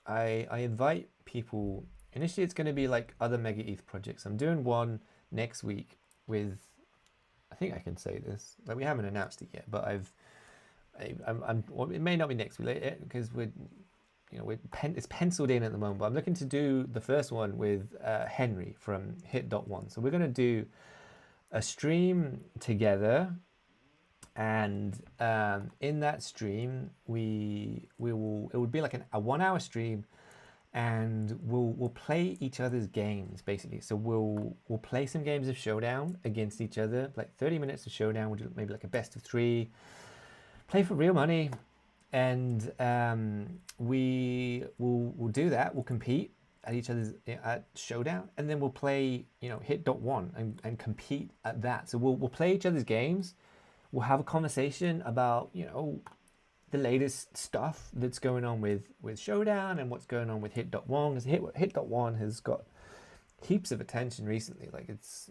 I invite people. Initially, it's going to be like other Mega ETH projects. I'm doing one next week with, I think I can say this, like we haven't announced it yet, but well, it may not be next week because it's penciled in at the moment. But I'm looking to do the first one with Henry from Hit.1. So we're going to do a stream together, and in that stream it would be like a 1 hour stream, and we'll play each other's games basically. So we'll play some games of Showdown against each other, like 30 minutes of Showdown. We'll do maybe like a best of 3, play for real money, and we'll do that. We'll compete at each other's at Showdown, and then we'll play Hit.1 and compete at that. So we'll play each other's games. We'll have a conversation about the latest stuff that's going on with Showdown and what's going on with Hit.1, because Hit.1 has got heaps of attention recently. Like it's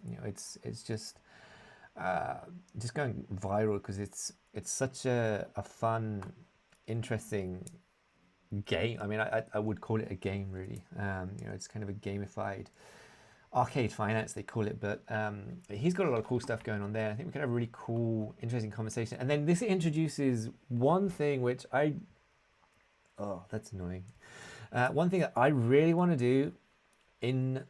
just going viral because it's such a fun, interesting game. I mean, I would call it a game really. It's kind of a gamified arcade finance, they call it, but he's got a lot of cool stuff going on there. I think we could have a really cool, interesting conversation. And then this introduces one thing which that's annoying. One thing that I really want to do in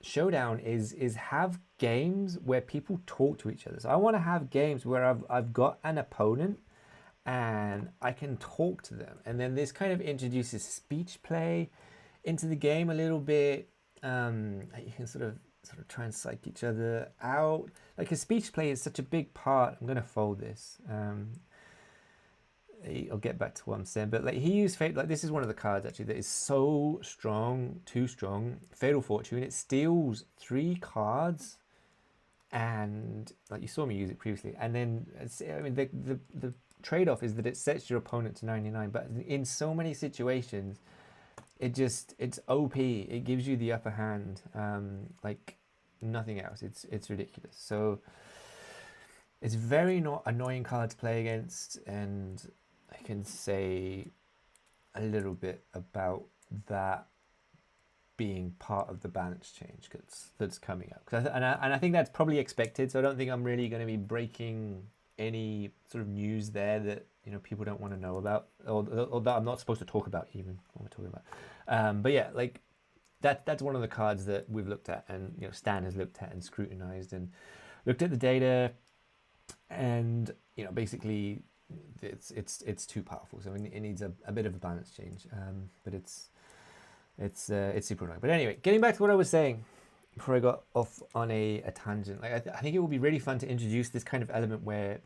Showdown is have games where people talk to each other. So I want to have games where I've got an opponent and I can talk to them. And then this kind of introduces speech play into the game a little bit. You can sort of try and psych each other out. Like a speech play is such a big part. I'm gonna fold this. I'll get back to what I'm saying, but like he used like this is one of the cards actually that is so strong, too strong. Fatal Fortune. It steals 3 cards, and like you saw me use it previously. And then the trade-off is that it sets your opponent to 99. But in so many situations, it's OP. It gives you the upper hand, like nothing else. It's ridiculous. So it's very not annoying card to play against, and I can say a little bit about that being part of the balance change that's coming up. And I think that's probably expected. So I don't think I'm really going to be breaking any sort of news there that people don't want to know about, or that I'm not supposed to talk about even what we're talking about. But yeah, like that's one of the cards that we've looked at, and Stan has looked at and scrutinized and looked at the data, and basically it's too powerful. So it needs a bit of a balance change. But it's super annoying. But anyway, getting back to what I was saying before I got off on a tangent, like I think it will be really fun to introduce this kind of element where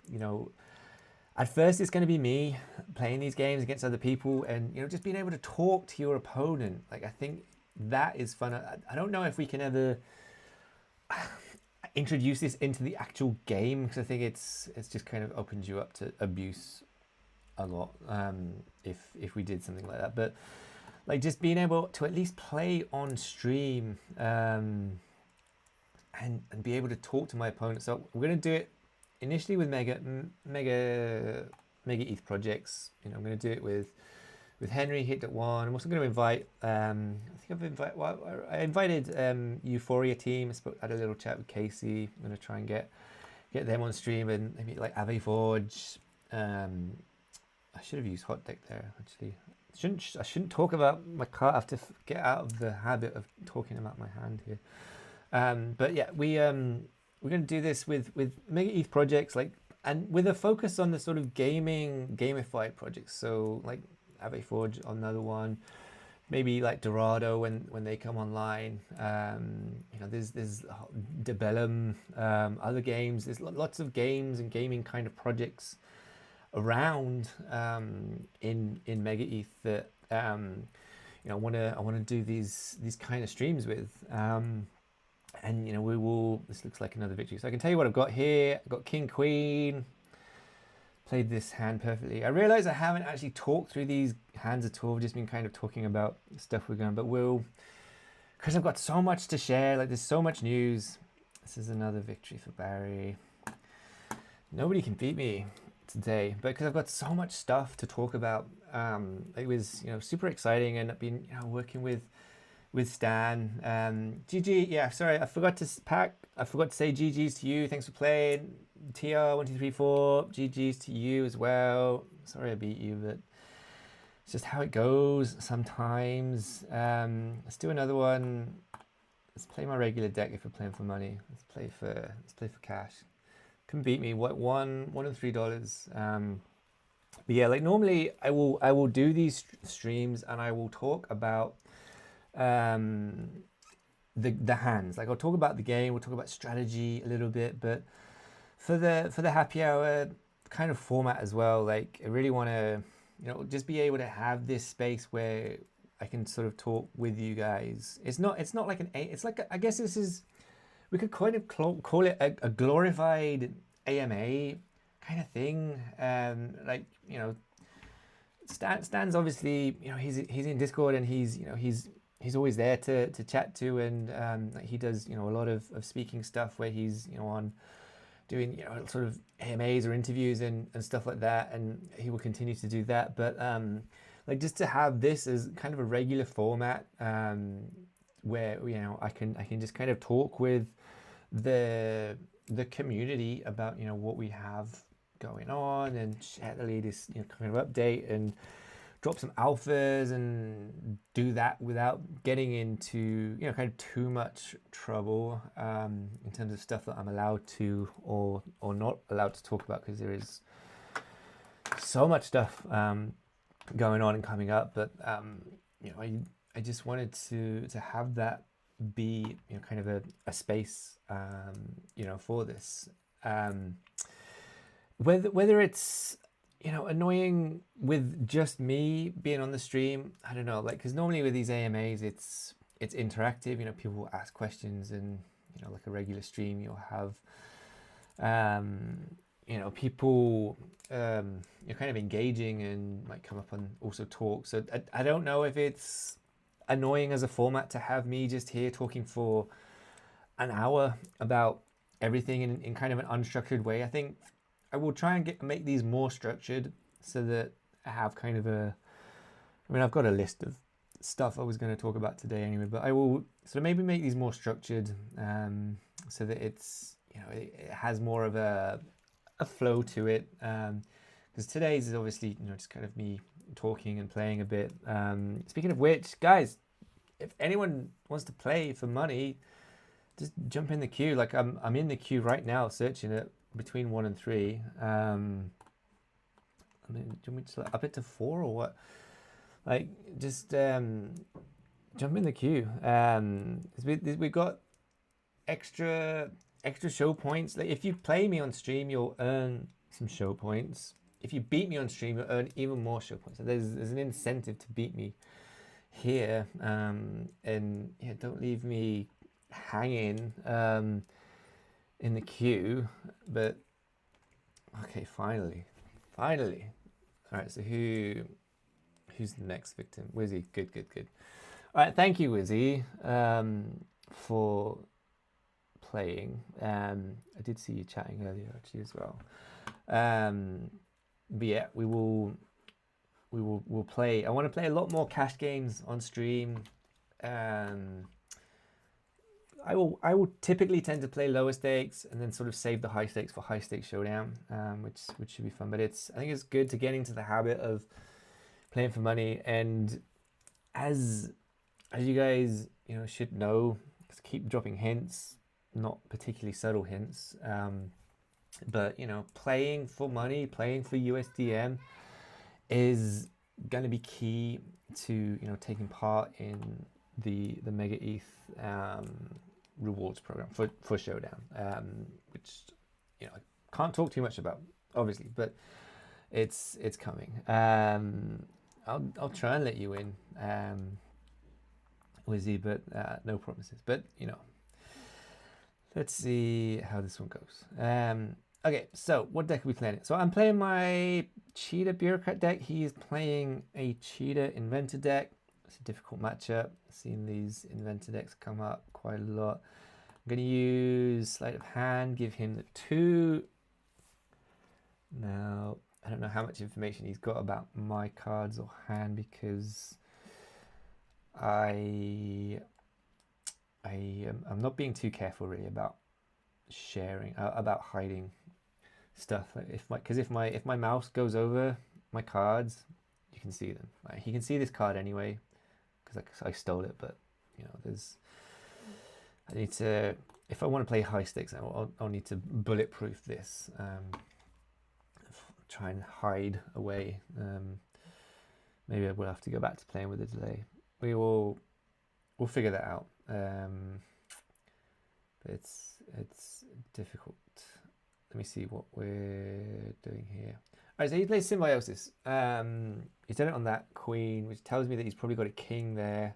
at first it's going to be me playing these games against other people, and just being able to talk to your opponent. Like I think that is fun. I don't know if we can ever introduce this into the actual game, because I think it's just kind of opens you up to abuse a lot if we did something like that. But like just being able to at least play on stream and be able to talk to my opponent. So we're going to do it initially with mega ETH projects. I'm going to do it with Henry Hit.1. I'm also going to invite I invited Euphoria team. I had a little chat with Casey. I'm going to try and get them on stream, and maybe like Ave Forge. I should have used Hot Deck there actually. I shouldn't talk about my card. I have to get out of the habit of talking about my hand here. But yeah, we're going to do this with Mega ETH projects, and with a focus on the sort of gamified projects. So like Ave Forge, another one, maybe like Dorado when they come online. There's Debellum, other games. There's lots of games and gaming kind of projects around in Mega ETH that I want to do these kind of streams with. And we will. This looks like another victory. So I can tell you what I've got here. I've got King Queen. Played this hand perfectly. I realize I haven't actually talked through these hands at all. I've just been kind of talking about stuff we're going. But because I've got so much to share. Like there's so much news. This is another victory for Barry. Nobody can beat me today, but because I've got so much stuff to talk about. It was super exciting, and I've been working with Stan. GG, yeah, sorry, I forgot to say GG's to you. Thanks for playing. TR1234, GG's to you as well. Sorry I beat you, but it's just how it goes sometimes. Let's do another one. Let's play my regular deck if we're playing for money. Let's play for cash. Couldn't beat me. What, $1 and $3. But yeah, like normally I will do these streams and I will talk about the hands. Like I'll talk about the game, we'll talk about strategy a little bit, but for the happy hour kind of format as well, like I really want to just be able to have this space where I can sort of talk with you guys. It's not like it's like I guess we could kind of call it a glorified AMA kind of thing. Like Stan's obviously he's in Discord, and he's always there to chat to, and he does a lot of speaking stuff where he's on doing sort of AMAs or interviews and stuff like that, and he will continue to do that. But like just to have this as kind of a regular format, where I can just kind of talk with the community about what we have going on, and share the latest kind of update, and drop some alphas, and do that without getting into kind of too much trouble in terms of stuff that I'm allowed to or not allowed to talk about, because there is so much stuff going on and coming up. But I just wanted to have that be kind of a space for this, whether it's annoying with just me being on the stream. I don't know, like, because normally with these AMAs it's interactive, people will ask questions, and like a regular stream you'll have people you're kind of engaging and might come up and also talk. So I don't know if it's annoying as a format to have me just here talking for an hour about everything in kind of an unstructured way. I think I will try and make these more structured, so that I have kind of I've got a list of stuff I was going to talk about today anyway, but I will sort of maybe make these more structured, so that it's it has more of a flow to it, because today's is obviously just kind of me talking and playing a bit. Speaking of which, guys, if anyone wants to play for money, just jump in the queue. Like I'm in the queue right now, searching it between 1 and 3. I mean, do you want me to up it to 4 or what? Like, just jump in the queue. We've got extra show points. Like, if you play me on stream, you'll earn some show points. If you beat me on stream, you'll earn even more show points. So there's an incentive to beat me here, and yeah, don't leave me hanging in the queue. But okay, finally. All right, so who's the next victim? Wizzy. Good. All right, thank you, Wizzy, for playing. I did see you chatting earlier actually as well. But yeah, we'll play. I want to play a lot more cash games on stream. I will typically tend to play lower stakes and then sort of save the high stakes for high stakes showdown, which should be fun. But I think it's good to get into the habit of playing for money. And as you guys should know, just keep dropping hints, not particularly subtle hints, but playing for money, playing for USDM is going to be key to taking part in the Mega ETH rewards program for Showdown, which I can't talk too much about, obviously, but it's coming. I'll try and let you in, Wizzy, but no promises. But let's see how this one goes. Okay, so what deck are we playing? So I'm playing my Cheetah Bureaucrat deck. He is playing a Cheetah Inventor deck. It's a difficult matchup. I've seen these Inventor decks come up quite a lot. I'm going to use Sleight of Hand, give him the 2 Now, I don't know how much information he's got about my cards or hand because I'm not being too careful really about sharing, about hiding stuff. Like if my mouse goes over my cards, you can see them. Like, he can see this card anyway because I stole it, but you know, I need to, if I want to play high stakes, I'll need to bulletproof this. Try and hide away. Maybe I will have to go back to playing with a delay. We'll figure that out. But it's difficult. Let me see what we're doing here. All right, so he plays Symbiosis. He's done it on that queen, which tells me that he's probably got a king there.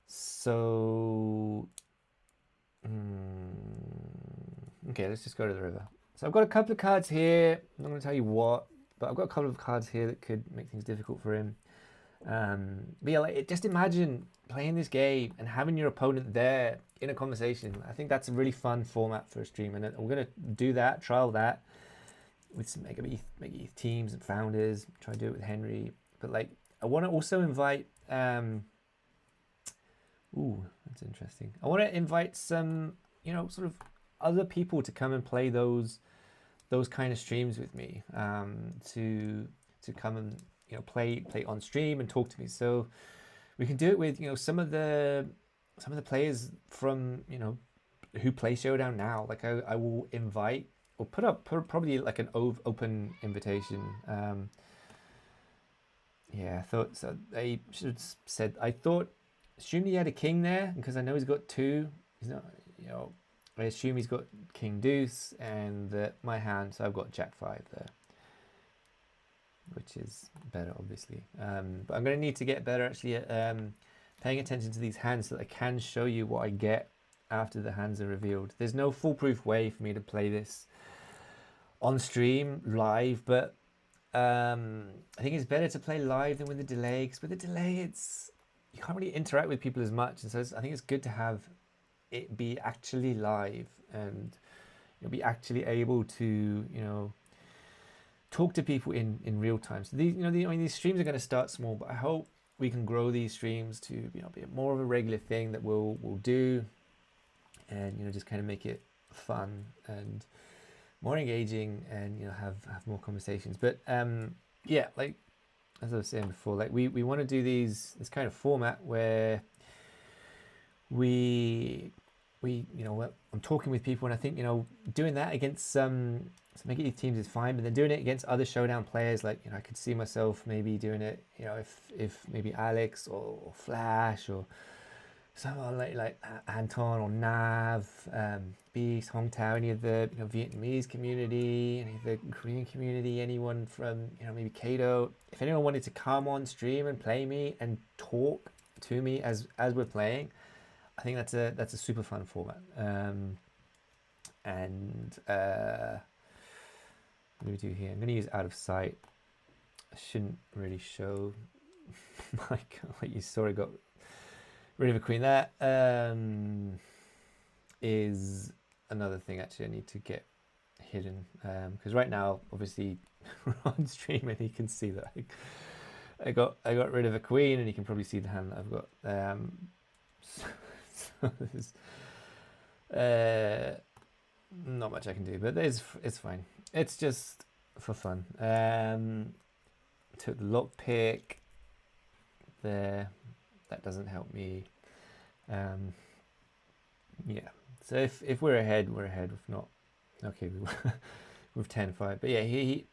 So, okay, let's just go to the river. So I've got a couple of cards here. I'm not going to tell you what, but I've got a couple of cards here that could make things difficult for him. But yeah, like, just imagine playing this game and having your opponent there in a conversation. I think that's a really fun format for a stream, and we're going to do that, trial that with some Mega ETH teams and founders. Try to do it with Henry. But like, I want to also invite. Ooh, that's interesting. I want to invite some, you know, sort of other people to come and play those kind of streams with me. To come and, you know, play on stream and talk to me. So we can do it with, you know, some of the players from, you know, who play Showdown now. Like I will invite or put probably like an open invitation. Yeah, I thought so. I should have said, I thought, assumed he had a king there because I know he's got two. He's not, you know, I assume he's got King Deuce and my hand, so I've got Jack 5 there, which is better, obviously. But I'm going to need to get better actually at paying attention to these hands so that I can show you what I get after the hands are revealed. There's no foolproof way for me to play this on stream live, but I think it's better to play live than with a delay, because with a delay, you can't really interact with people as much, and so I think it's good to have it be actually live and you'll be actually able to, you know, talk to people in real time. So these, you know, I mean, these streams are going to start small, but I hope we can grow these streams to, you know, be more of a regular thing that we'll do, and, you know, just kind of make it fun and more engaging, and, you know, have more conversations. But yeah, like as I was saying before, like we want to do this kind of format where we you know, I'm talking with people, and I think, you know, doing that against some Mega ETH teams is fine, but then doing it against other Showdown players, like, you know, I could see myself maybe doing it, you know, if maybe Alex or Flash or someone like Anton or Nav, Beast, Hong Tao, any of the, you know, Vietnamese community, any of the Korean community, anyone from, you know, maybe Kato, if anyone wanted to come on stream and play me and talk to me as we're playing, I think that's a super fun format. And what do we do here? I'm going to use out of sight. I shouldn't really show my, like you saw, I got rid of a queen. That is another thing actually I need to get hidden, because right now obviously we're on stream and you can see that I got rid of a queen, and you can probably see the hand that I've got. So there's not much I can do, but it's fine. It's just for fun. Took the lock pick there. That doesn't help me. Yeah. So if we're ahead, we're ahead. If not, okay, we've 10-5. But yeah, he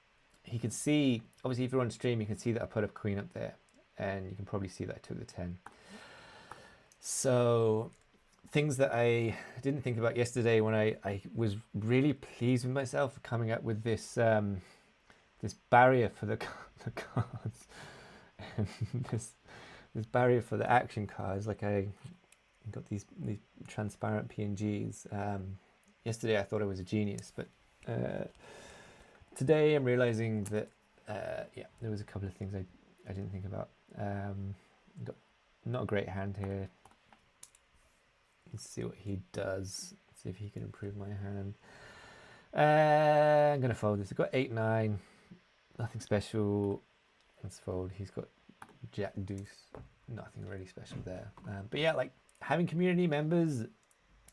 could see, obviously if you're on stream, you can see that I put a queen up there, and you can probably see that I took the 10. So things that I didn't think about yesterday, when I was really pleased with myself for coming up with this this barrier for the cards, and this barrier for the action cards. Like I got these transparent PNGs. Yesterday I thought I was a genius, but today I'm realizing that yeah, there was a couple of things I didn't think about. Got not a great hand here. Let's see what he does. See if he can improve my hand. I'm gonna fold this. I've got 8-9, nothing special. Let's fold. He's got Jack Deuce, nothing really special there. But yeah, like having community members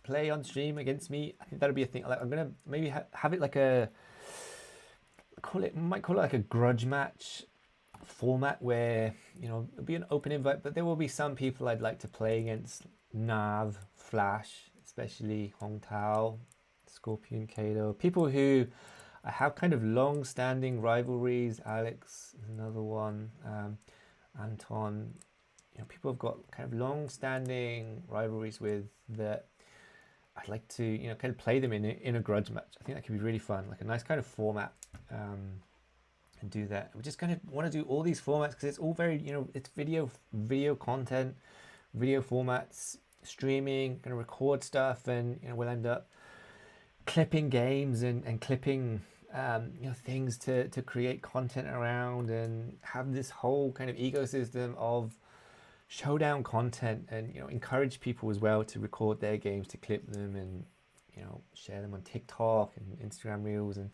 play on stream against me, I think that'll be a thing. Like I'm gonna maybe have it like might call it like a grudge match format where, you know, it'll be an open invite, but there will be some people I'd like to play against. Nav, Flash, especially Hong Tao, Scorpion Kato, people who I have kind of long-standing rivalries. Alex is another one. Anton, you know, people have got kind of long-standing rivalries with that I'd like to, you know, kind of play them in a grudge match. I think that could be really fun, like a nice kind of format, and do that. We just kind of want to do all these formats because it's all very, you know, it's video content, video formats, streaming, going to record stuff, and you know, we'll end up clipping games and clipping you know, things to create content around and have this whole kind of ecosystem of Showdown content, and you know, encourage people as well to record their games, to clip them and, you know, share them on TikTok and Instagram Reels and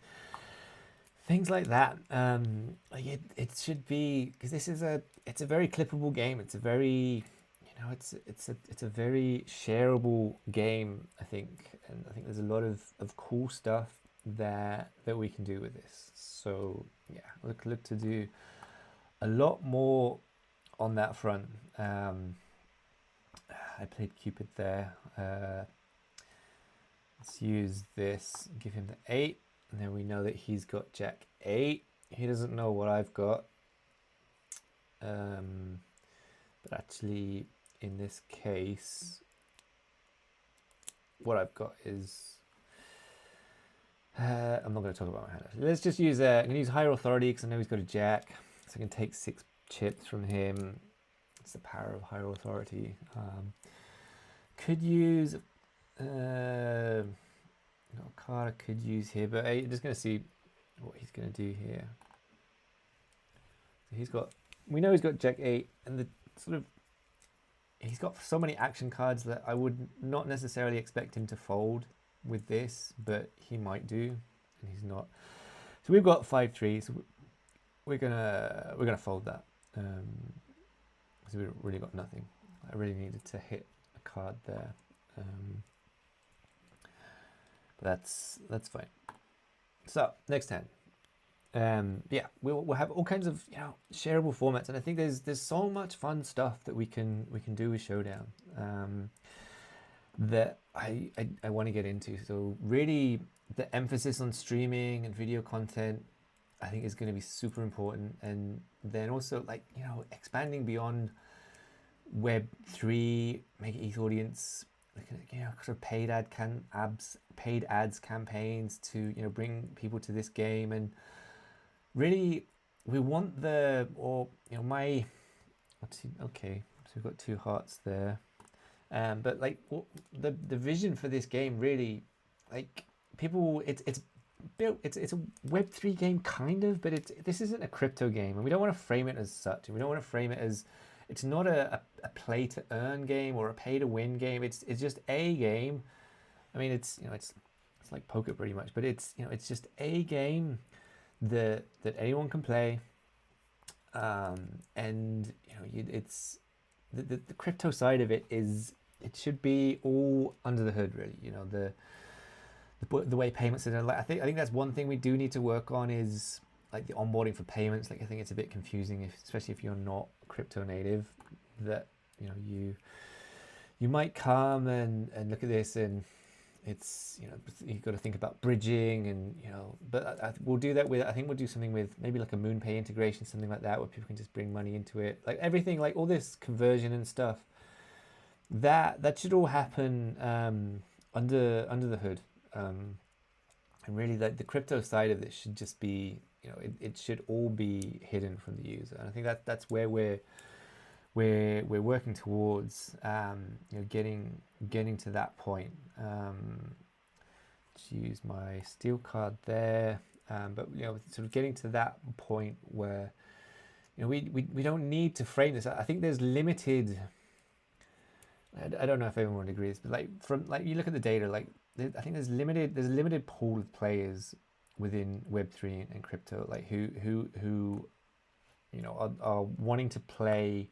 things like that. Like it should be, because this is it's a very clippable game. It's a very, you know, it's a very shareable game, I think, and I think there's a lot of cool stuff that we can do with this. So yeah, look to do a lot more on that front. I played Cupid there. Let's use this, give him the 8, and then we know that he's got Jack 8. He doesn't know what I've got. But actually, in this case, what I've got is... I'm not going to talk about my hand. Let's just use... I'm going to use Higher Authority because I know he's got a Jack. So I can take 6 chips from him. It's the power of Higher Authority. Could use... no card I could use here, but I'm just going to see what he's going to do here. So he's got... We know he's got Jack 8, and the sort of... He's got so many action cards that I would not necessarily expect him to fold with this, but he might do, and he's not. So we've got 5-3, so we're gonna fold that. So we really got nothing. I really needed to hit a card there, but that's fine. So next hand. Yeah, we'll have all kinds of, you know, shareable formats, and I think there's so much fun stuff that we can do with Showdown that I want to get into. So really, the emphasis on streaming and video content, I think, is going to be super important, and then also, like, you know, expanding beyond Web3, make ETH audience, you know, sort of paid ads campaigns to, you know, bring people to this game. And really, we want okay, so we've got 2 hearts there. But like the vision for this game, really, like, people, it's built, it's a Web3 game kind of, but this isn't a crypto game, and we don't want to frame it as such. And we don't want to frame it as, it's not a play to earn game or a pay to win game. It's just a game. I mean, it's, you know, it's like poker pretty much, but it's, you know, it's just a game that anyone can play, and you know, it's the crypto side of it is, it should be all under the hood, really. You know, the way payments are done. Like, I think that's one thing we do need to work on, is like the onboarding for payments. Like, I think it's a bit confusing, especially if you're not crypto native, that, you know, you might come and look at this, and it's, you know, you've got to think about bridging, and, you know, but we'll do that with, I think we'll do something with maybe like a MoonPay integration, something like that, where people can just bring money into it. Like everything, like all this conversion and stuff, that should all happen under the hood. And really, the crypto side of this should just be, you know, it should all be hidden from the user. And I think that's where we're working towards, you know, getting to that point. Let's use my steel card there, but, you know, sort of getting to that point where, you know, we don't need to frame this. I think there's limited. I don't know if everyone agrees, but like, from, like, you look at the data, like I think there's a limited pool of players within Web3 and crypto, like who are wanting to play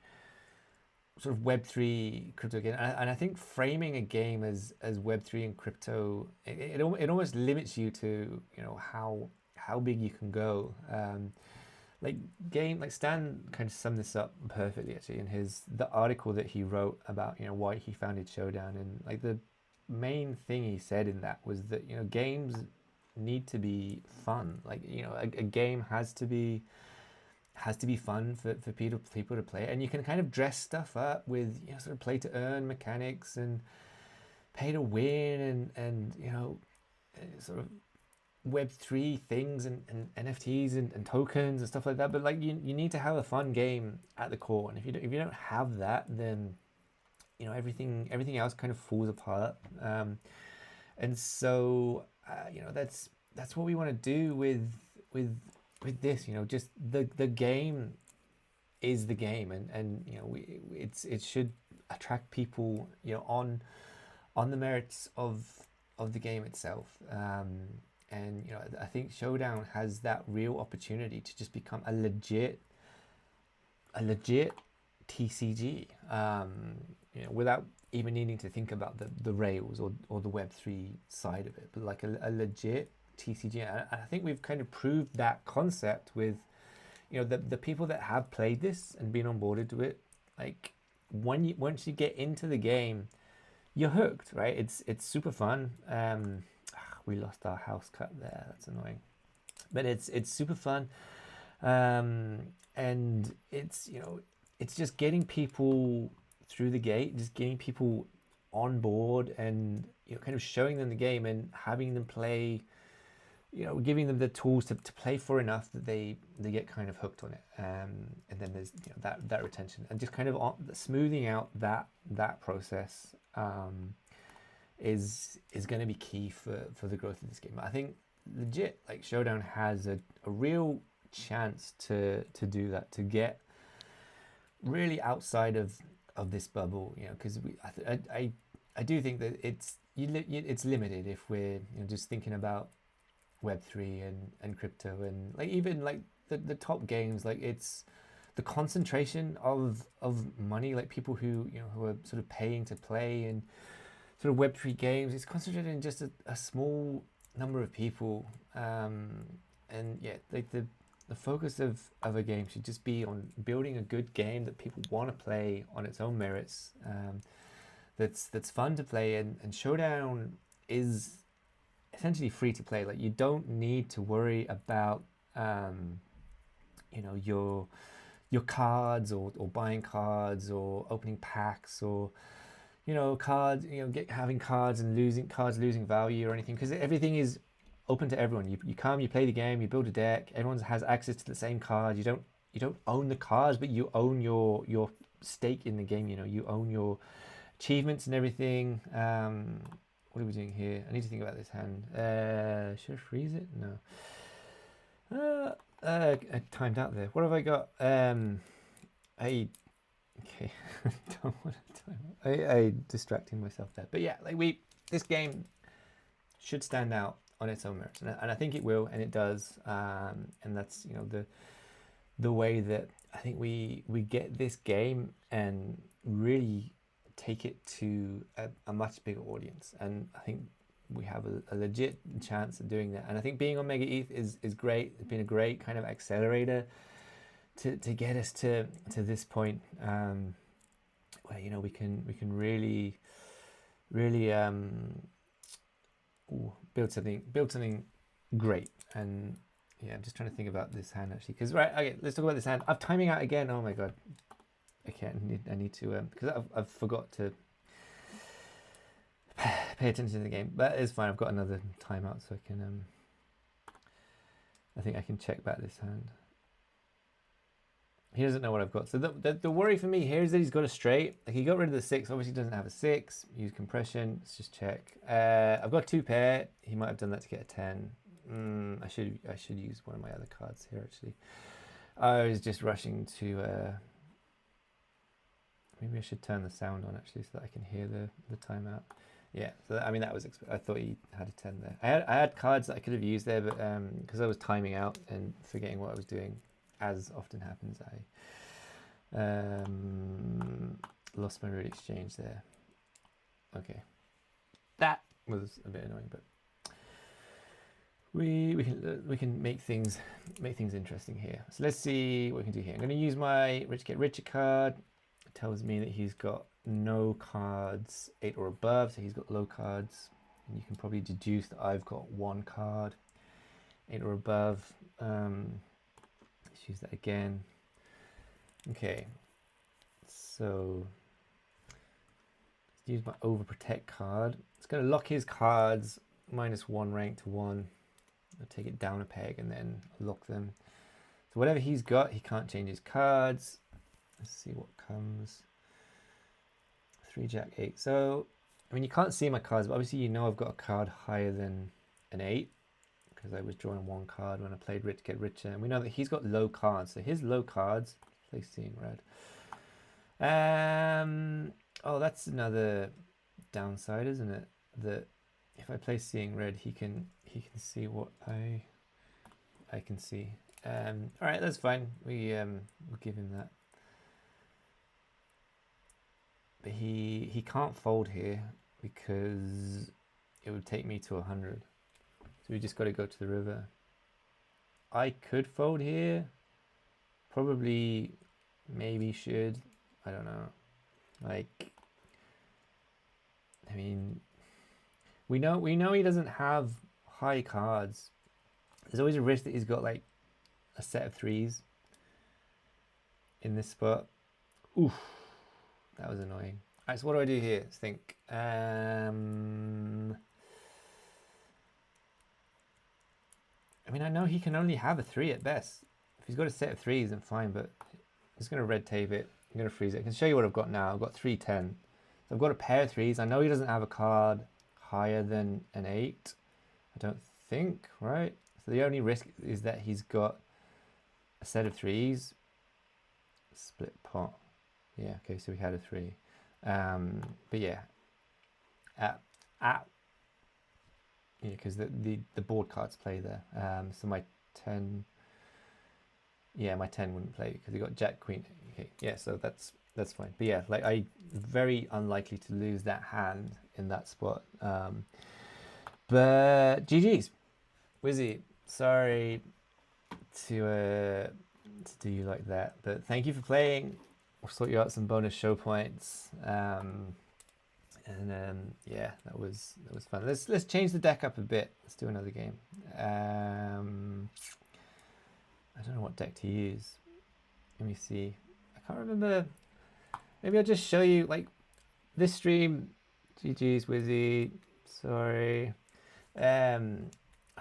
sort of Web3 crypto game, and I think framing a game as Web3 and crypto, it almost limits you to how big you can go. Like Stan kind of summed this up perfectly actually in the article that he wrote about why he founded Showdown, and like the main thing he said in that was that games need to be fun. Like a game has to be fun for people to play, and you can kind of dress stuff up with sort of play to earn mechanics and pay to win and sort of Web3 things and NFTs and tokens and stuff like that. But like you need to have a fun game at the core, and if you don't have that, then everything else kind of falls apart. And so that's what we want to do with this. Just the game is the game, and it should attract people on the merits of the game itself. And I think Showdown has that real opportunity to just become a legit TCG, without even needing to think about the rails or the Web3 side of it, but like a legit TCG. And I think we've kind of proved that concept with the people that have played this and been onboarded to it. Like once you get into the game, you're hooked, right? It's super fun. We lost our house cut there. That's annoying, but it's super fun, and it's it's just getting people through the gate, just getting people on board, and kind of showing them the game and having them play. Giving them the tools to play for enough that they get kind of hooked on it, and then there's that retention, and just kind of smoothing out that process. Is going to be key for the growth of this game. I think legit, like Showdown has a real chance to do that, to get really outside of this bubble, because I do think that it's limited if we're just thinking about Web3 and crypto, and like even like the top games, like it's the concentration of money, like people who are sort of paying to play and sort of Web3 games, it's concentrated in just a small number of people, and yeah, like the focus of a game should just be on building a good game that people want to play on its own merits, that's fun to play, and Showdown is essentially free to play. Like you don't need to worry about your cards or buying cards or opening packs or cards, having cards and losing value or anything, because everything is open to everyone. You come, you play the game, you build a deck, everyone has access to the same cards. You don't own the cards, but you own your stake in the game. You own your achievements and everything. What are we doing here? I need to think about this hand. Should I freeze it? No. I timed out there. What have I got? Okay, don't want to time out. I distracting myself there. But yeah, like this game should stand out on its own merits, and I think it will, and it does. And that's the way that I think we get this game and really take it to a much bigger audience, and I think we have a legit chance of doing that. And I think being on Mega ETH is great. It's been a great kind of accelerator to get us to this point, where we can really build something great. And yeah, I'm just trying to think about this hand actually, because okay, let's talk about this hand. I'm timing out again. Oh my god. Okay, I need to because I've forgot to pay attention to the game, but it's fine. I've got another timeout, so I can I think I can check back this hand. He doesn't know what I've got. So the worry for me here is that he's got a straight. Like he got rid of the 6. Obviously doesn't have a 6. Use compression. Let's just check. I've got 2 pair. He might have done that to get a 10. I should use one of my other cards here actually. I was just rushing to. Maybe I should turn the sound on actually so that I can hear the timeout. Yeah, so I mean that was. I thought he had a 10 there. I had cards that I could have used there, but because I was timing out and forgetting what I was doing, as often happens, I lost my root exchange there. Okay, that was a bit annoying, but we can make things interesting here. So let's see what we can do here. I'm going to use my Rich Get Richer card. It tells me that he's got no cards 8 or above, so he's got low cards. And you can probably deduce that I've got 1 card 8 or above. Let's use that again. Okay, so let's use my Overprotect card. It's going to lock his cards -1 rank to 1. I'll take it down a peg and then lock them. So whatever he's got, he can't change his cards. Let's see what comes. 3 Jack 8. So, I mean, you can't see my cards, but obviously you know I've got a card higher than an 8 because I was drawing 1 card when I played Rich Get Richer. And we know that he's got low cards. So his low cards, play Seeing Red. Oh, that's another downside, isn't it? That if I play Seeing Red, he can see what I can see. All right, that's fine. We'll give him that. But he can't fold here because it would take me to 100. So we just got to go to the river. I could fold here. Probably, maybe should. I don't know. Like, I mean, we know he doesn't have high cards. There's always a risk that he's got like a set of 3s in this spot. Oof, that was annoying. All right, so what do I do here? Let's think. I mean, I know he can only have a 3 at best. If he's got a set of 3s, then fine, but I'm just going to red tape it. I'm going to freeze it. I can show you what I've got now. I've got 3 10. So I've got a pair of 3s. I know he doesn't have a card higher than an 8. I don't think, right? So the only risk is that he's got a set of 3s. Split pot. Yeah, okay, so we had a 3. But yeah, yeah, because the board cards play there. So my 10, yeah, my 10 wouldn't play because he got Jack Queen. Okay, yeah, so that's fine. But yeah, like I very unlikely to lose that hand in that spot. But GG's, Wizzy. Sorry to do you like that, but thank you for playing. We'll sort you out some bonus show points. Yeah, that was fun. Let's change the deck up a bit. Let's do another game. I don't know what deck to use. Let me see. I can't remember. Maybe I'll just show you like this stream. GG's Wizzy. Sorry. I'll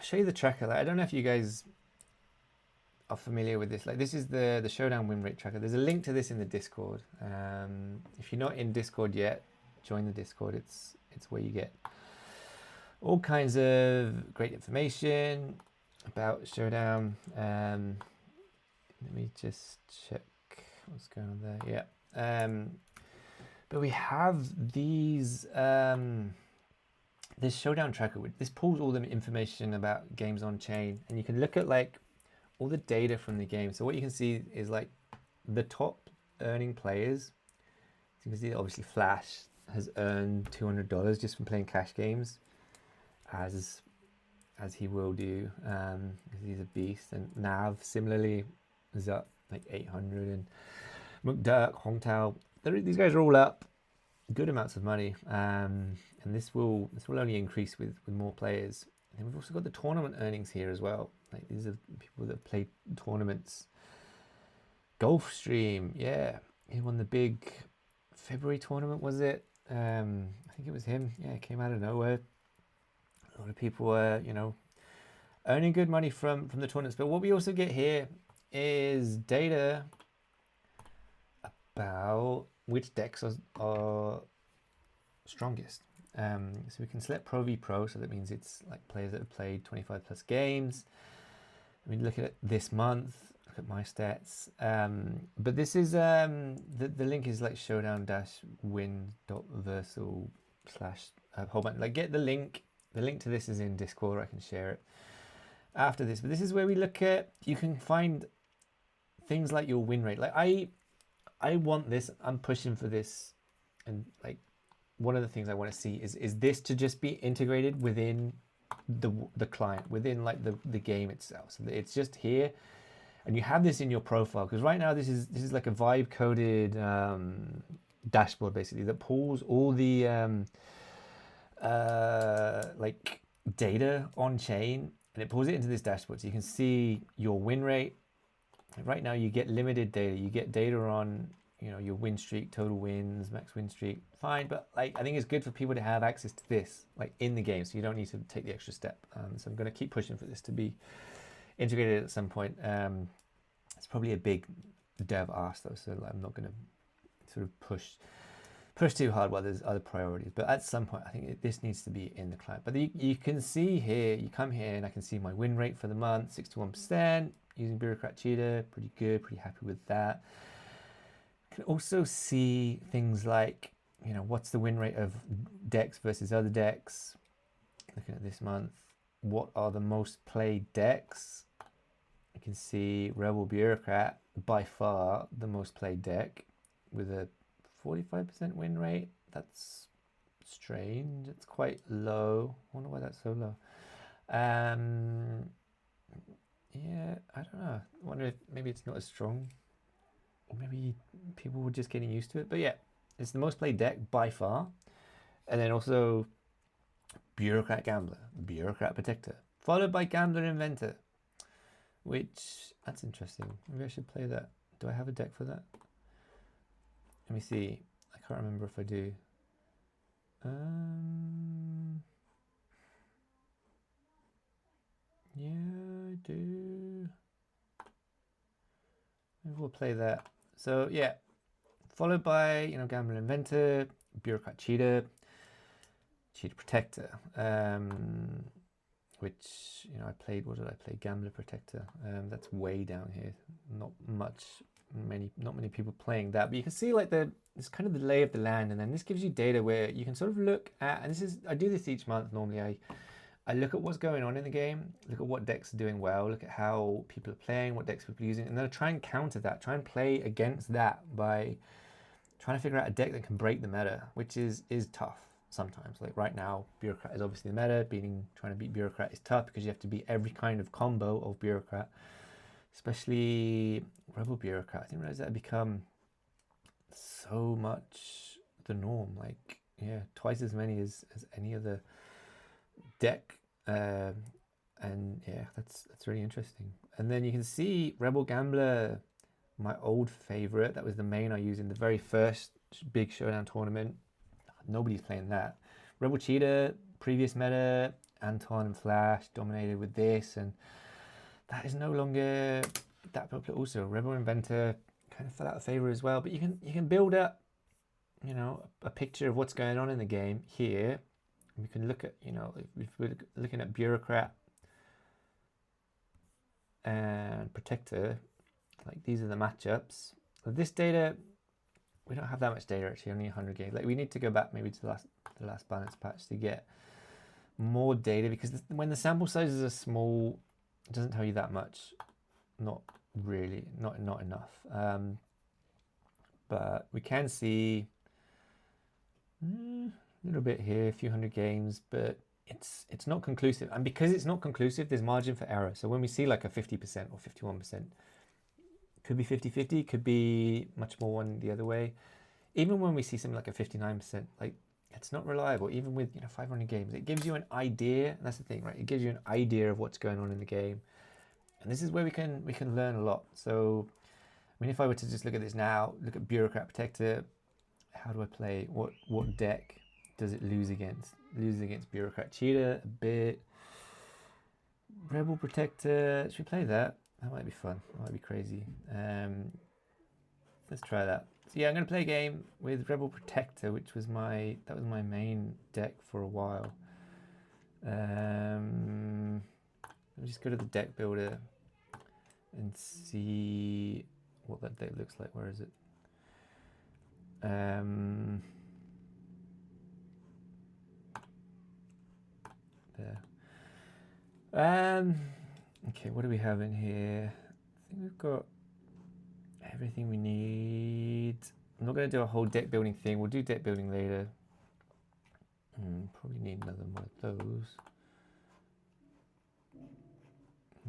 show you the tracker. Like, I don't know if you guys are familiar with this. Like, this is the Showdown win rate tracker. There's a link to this in the Discord. If you're not in Discord yet, join the Discord. It's where you get all kinds of great information about Showdown. Let me just check what's going on there. Yeah. But we have these this Showdown tracker. This pulls all the information about games on chain, and you can look at like all the data from the game. So what you can see is like the top earning players. So you can see obviously Flash has earned $200 just from playing cash games, as he will do, because he's a beast. And Nav similarly is up like 800, and McDuck, Hongtao, these guys are all up good amounts of money, and this will only increase with more players. And then we've also got the tournament earnings here as well. Like, these are people that play tournaments. Gulfstream, yeah, he won the big February tournament, was it? I think it was him. Yeah, it came out of nowhere. A lot of people were, earning good money from the tournaments. But what we also get here is data about which decks are strongest. So we can select Pro v Pro, so that means it's like players that have played 25 plus games. I mean, look at it this month, look at my stats. But this is, the link is like showdown-win.versal/ a whole bunch. Like, get the link. The link to this is in Discord. I can share it after this. But this is where we look at. You can find things like your win rate. Like I want this. I'm pushing for this, and like one of the things I want to see is this to just be integrated within the client, within like the game itself. So it's just here, and you have this in your profile, because right now this is like a vibe coded dashboard basically that pulls all the like data on chain, and it pulls it into this dashboard, so you can see your win rate. Right now you get limited data. You get data on, you know, your win streak, total wins, max win streak, fine. But like, I think it's good for people to have access to this like in the game, so you don't need to take the extra step. So I'm going to keep pushing for this to be integrated at some point. It's probably a big dev ask though, so I'm not going to sort of push too hard while there's other priorities. But at some point, I think this needs to be in the client. But you can see here, you come here and I can see my win rate for the month, 61%, using Bureaucrat Cheetah, pretty good, pretty happy with that. You can also see things like, you know, what's the win rate of decks versus other decks. Looking at this month, what are the most played decks? You can see Rebel Bureaucrat, by far the most played deck, with a 45% win rate. That's strange. It's quite low. I wonder why that's so low. Yeah, I don't know. I wonder if maybe it's not as strong, or maybe people were just getting used to it. But yeah, it's the most played deck by far. And then also Bureaucrat Gambler, Bureaucrat Protector, followed by Gambler Inventor, which, that's interesting. Maybe I should play that. Do I have a deck for that? Let me see. I can't remember if I do. Yeah, I do. Maybe we'll play that. So yeah, followed by, you know, Gambler Inventor, Bureaucrat Cheetah, Cheetah Protector, which, you know, I played. What did I play? Gambler Protector. That's way down here. Not many people playing that, but you can see like it's kind of the lay of the land, and then this gives you data where you can sort of look at, and I do this each month normally. I look at what's going on in the game, look at what decks are doing well, look at how people are playing, what decks people are using, and then I try and counter that, try and play against that by trying to figure out a deck that can break the meta, which is tough sometimes. Like right now, Bureaucrat is obviously the meta. Trying to beat Bureaucrat is tough because you have to beat every kind of combo of Bureaucrat, especially Rebel Bureaucrat. I didn't realize that had become so much the norm. Like, yeah, twice as many as any other deck, and yeah, that's really interesting. And then you can see Rebel Gambler, my old favorite. That was the main I used in the very first big Showdown tournament. Nobody's playing that. Rebel Cheetah, previous meta, Anton and Flash dominated with this, and that is no longer that popular. Also, Rebel Inventor kind of fell out of favor as well. But you can build up, you know, a picture of what's going on in the game here. We can look at, you know, if we're looking at Bureaucrat and Protector, like these are the matchups. This data, we don't have that much data actually, only 100 games. Like we need to go back maybe to the last balance patch to get more data, because when the sample sizes are small, it doesn't tell you that much. Not really, not enough. But we can see a little bit here, a few hundred games, but it's not conclusive. And because it's not conclusive, there's margin for error. So when we see like a 50% or 51%, could be 50-50, could be much more one the other way. Even when we see something like a 59%, like it's not reliable. Even with, you know, 500 games, it gives you an idea. And that's the thing, right? It gives you an idea of what's going on in the game. And this is where we can learn a lot. So, I mean, if I were to just look at this now, look at Bureaucrat Protector, how do I play? What deck does it lose against? Loses against Bureaucrat Cheetah a bit. Rebel Protector, should we play that? That might be fun. That might be crazy. Let's try that. So yeah, I'm going to play a game with Rebel Protector, which was my main deck for a while. Let me just go to the deck builder and see what that deck looks like. Where is it? there. Okay, what do we have in here? I think we've got everything we need. I'm not going to do a whole deck building thing. We'll do deck building later. Probably need another one of those.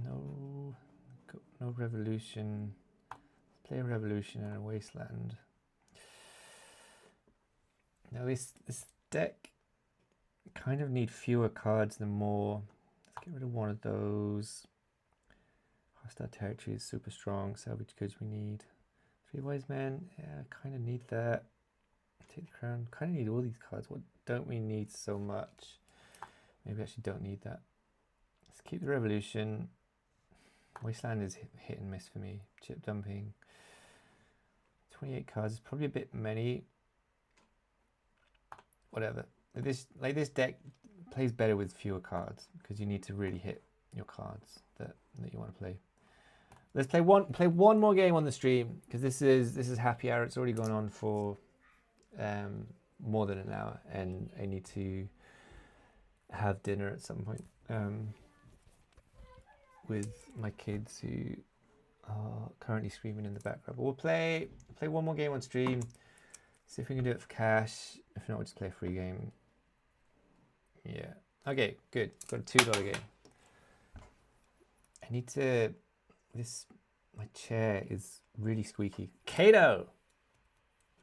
No revolution. Let's play a revolution and a wasteland. Now this deck kind of need fewer cards than more. Let's get rid of one of those. Hostile territory is super strong. Salvage goods we need. 3 wise men. Yeah, kind of need that. Take the crown. Kind of need all these cards. What don't we need so much? Maybe I actually don't need that. Let's keep the revolution. Wasteland is hit and miss for me. Chip dumping. 28 cards is probably a bit many. Whatever. This deck plays better with fewer cards because you need to really hit your cards that you want to play. Let's play one more game on the stream because this is happy hour. It's already gone on for more than an hour, and I need to have dinner at some point with my kids who are currently screaming in the background. But we'll play one more game on stream. See if we can do it for cash. If not, we'll just play a free game. Yeah. Okay, good. Got a $2 game. I need to... My chair is really squeaky. Kato!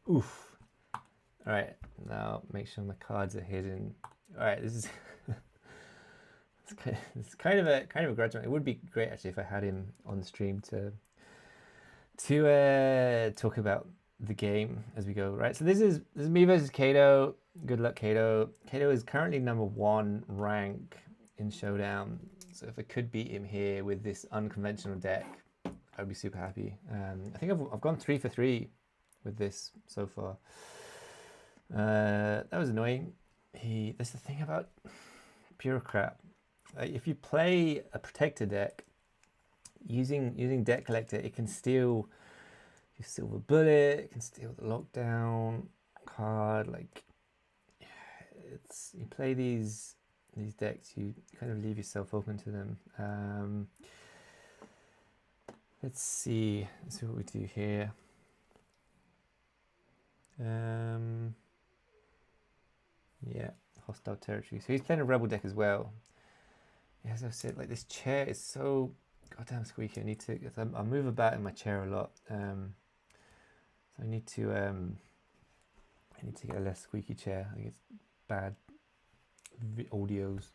Oof. Alright, now make sure my cards are hidden. Alright, this is... it's kind of a grudge. It would be great, actually, if I had him on the stream to talk about the game as we go. Right, so this is me versus Kato. Good luck, Kato. Kato is currently #1 rank in Showdown, so if I could beat him here with this unconventional deck, I'd be super happy. I think I've gone 3 for 3 with this so far. That was annoying. That's the thing about Bureaucrat. If you play a protector deck using Deck Collector, it can steal your Silver Bullet, it can steal the Lockdown card. Like, you play these decks, you kind of leave yourself open to them. Let's see what we do here. Yeah, hostile territory. So he's playing a rebel deck as well. Yeah, as I've said, like, this chair is so goddamn squeaky. I move about in my chair a lot. So I need to get a less squeaky chair. I think it's bad audios.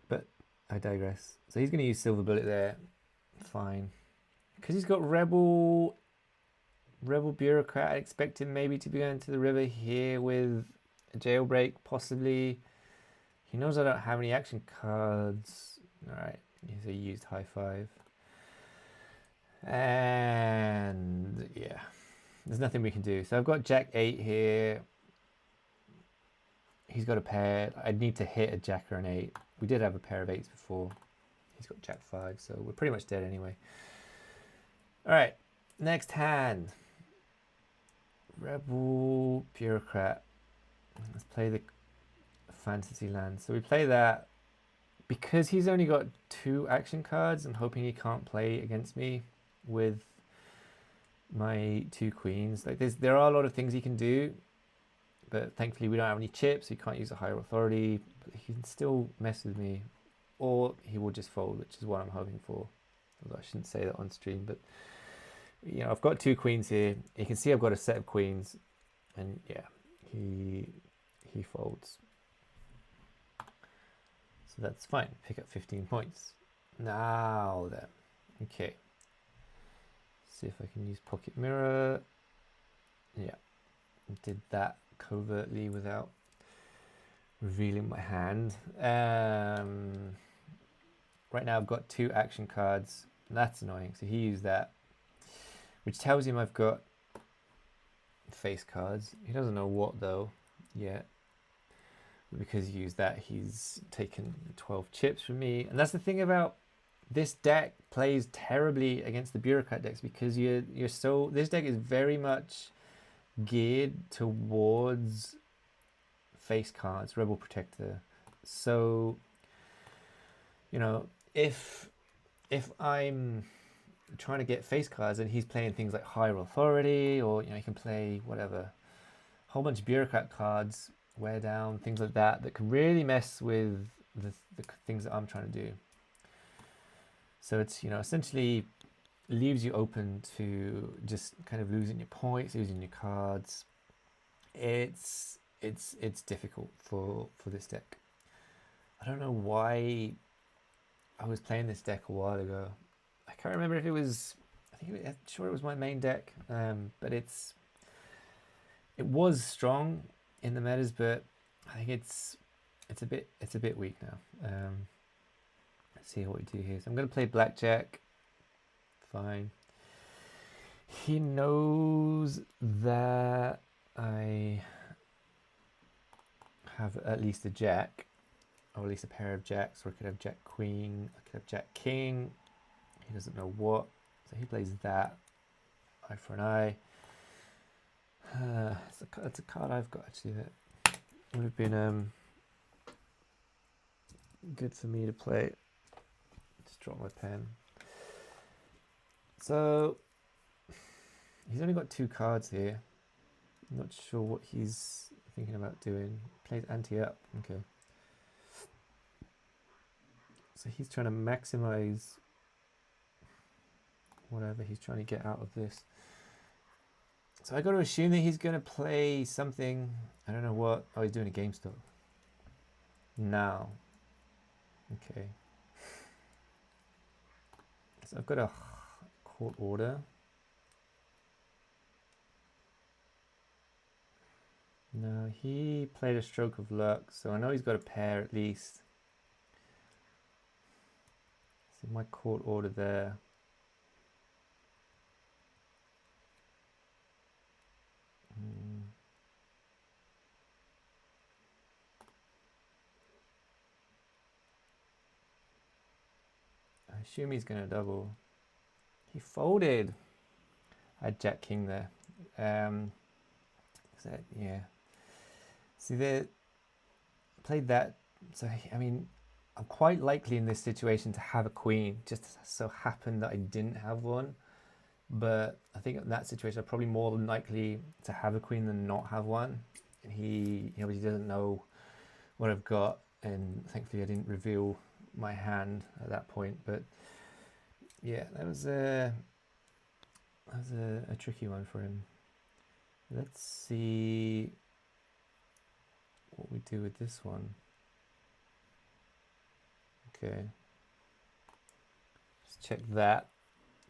But I digress. So he's going to use Silver Bullet there. Fine. Because he's got Rebel Bureaucrat, I expect him maybe to be going to the river here with a Jailbreak, possibly. He knows I don't have any action cards. Alright, so he used High Five. And yeah, there's nothing we can do. So I've got Jack 8 here. He's got a pair. I'd need to hit a Jack or an 8. We did have a pair of 8s before. He's got Jack 5, so we're pretty much dead anyway. Alright, next hand. Rebel Bureaucrat. Let's play the Fantasy Land. So we play that. Because he's only got 2 action cards, I'm hoping he can't play against me with my 2 queens. Like, there are a lot of things he can do, but thankfully we don't have any chips, so he can't use a higher authority. But he can still mess with me, or he will just fold, which is what I'm hoping for. Although I shouldn't say that on stream, but you know, I've got 2 queens here. You can see I've got a set of queens, and yeah, he folds. So that's fine. Pick up 15 points. Now then, okay. See if I can use Pocket Mirror. Yeah, did that covertly without revealing my hand. Right now I've got 2 action cards. That's annoying. So he used that, which tells him I've got face cards. He doesn't know what though yet. But because he used that, he's taken 12 chips from me. And that's the thing about this deck, plays terribly against the Bureaucrat decks, because this deck is very much geared towards face cards, Rebel Protector, So, you know, if I'm trying to get face cards and he's playing things like Higher Authority, or you know, he can play whatever, a whole bunch of bureaucrat cards, wear down, things like that, that can really mess with the things that I'm trying to do. So it's, you know, essentially leaves you open to just kind of losing your points, losing your cards. It's difficult for this deck. I don't know why I was playing this deck a while ago. I can't remember if it was. I'm sure it was my main deck, but it was strong in the metas, but I think it's a bit weak now. Let's see what we do here. So I'm going to play blackjack. Fine. He knows that I have at least a jack, or at least a pair of jacks, or I could have jack queen, I could have jack king. He doesn't know what, so he plays that. Eye for an eye. It's a card I've got actually that would have been good for me to play. Just drop my pen. So he's only got 2 cards here. I'm not sure what he's thinking about doing. Plays anti-up. Okay. So he's trying to maximize whatever he's trying to get out of this. So I got to assume that he's going to play something. I don't know what. Oh, he's doing a game stop. Now. Okay. So I've got a court order. No, he played a stroke of luck, so I know he's got a pair at least. See my court order there. I assume he's going to double. He folded. I had jack king there. Yeah. See, they played that. So, I mean, I'm quite likely in this situation to have a queen. Just so happened that I didn't have one. But I think in that situation, I'm probably more than likely to have a queen than not have one. And he obviously doesn't know what I've got. And thankfully, I didn't reveal my hand at that point. But yeah, that was a tricky one for him. Let's see what we do with this one. Okay. Just check that.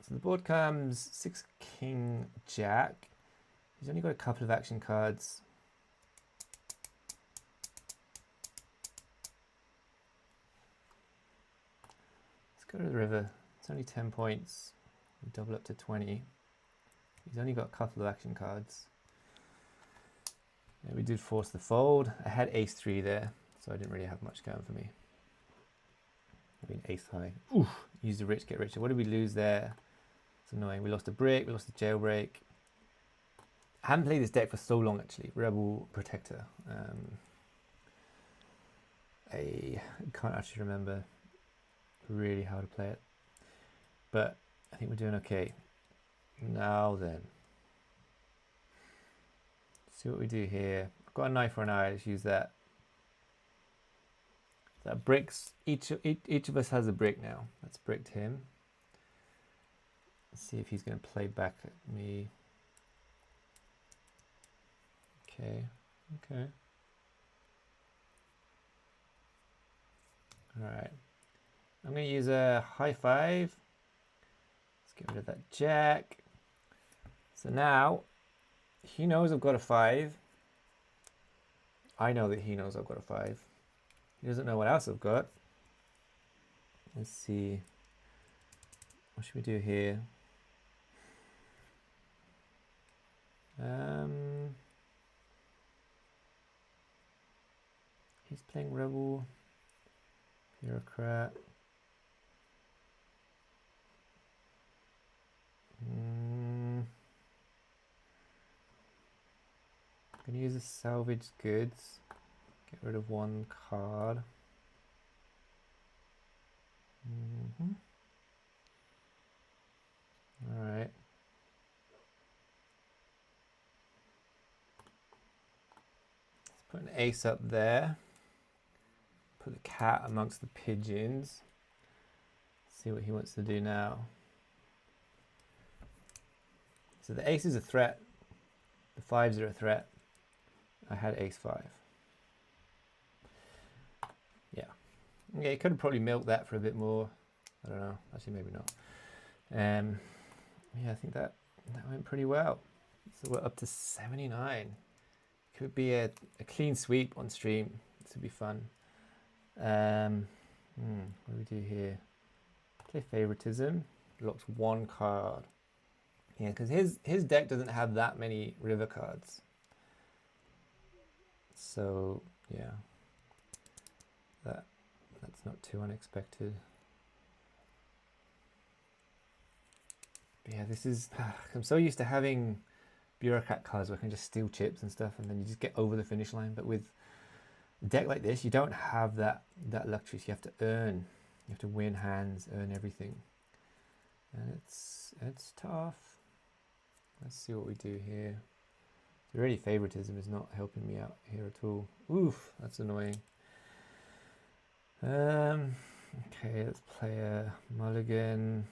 So the board comes 6 king jack. He's only got a couple of action cards. Let's go to the river. It's only 10 points. We double up to 20. He's only got a couple of action cards. Yeah, we did force the fold. I had ace 3 there, so I didn't really have much going for me. I mean, ace high. Oof, use the rich, get richer. What did we lose there? It's annoying. We lost a brick, we lost a jailbreak. I haven't played this deck for so long, actually. Rebel Protector. I can't actually remember really how to play it. But I think we're doing okay. Now then. See what we do here. I've got a knife for an eye. Let's use that. That bricks. Each of us has a brick now. That's bricked him. Let's see if he's going to play back at me. Okay. Okay. All right. I'm going to use a high 5. Let's get rid of that jack. So now he knows I've got a 5. I know that he knows I've got a 5. He doesn't know what else I've got. Let's see. What should we do here? He's playing Rebel, Bureaucrat. I'm going to use the salvage goods. Get rid of 1 card. All right. Let's put an ace up there. Put the cat amongst the pigeons. See what he wants to do now. So the ace is a threat. The fives are a threat. I had ace five. Yeah. Okay, could have probably milked that for a bit more. I don't know. Actually, maybe not. Yeah, I think that went pretty well. So we're up to 79. Could be a clean sweep on stream. This would be fun. What do we do here? Play favoritism. Locks one card. Yeah, because his deck doesn't have that many river cards. So yeah, that's not too unexpected. But yeah, this is I'm so used to having bureaucrat cards where I can just steal chips and stuff, and then you just get over the finish line. But with a deck like this, you don't have that luxury. So you have to earn, you have to win hands, earn everything, and it's tough. Let's see what we do here. Already favoritism is not helping me out here at all. Oof, that's annoying. Okay, let's play a mulligan.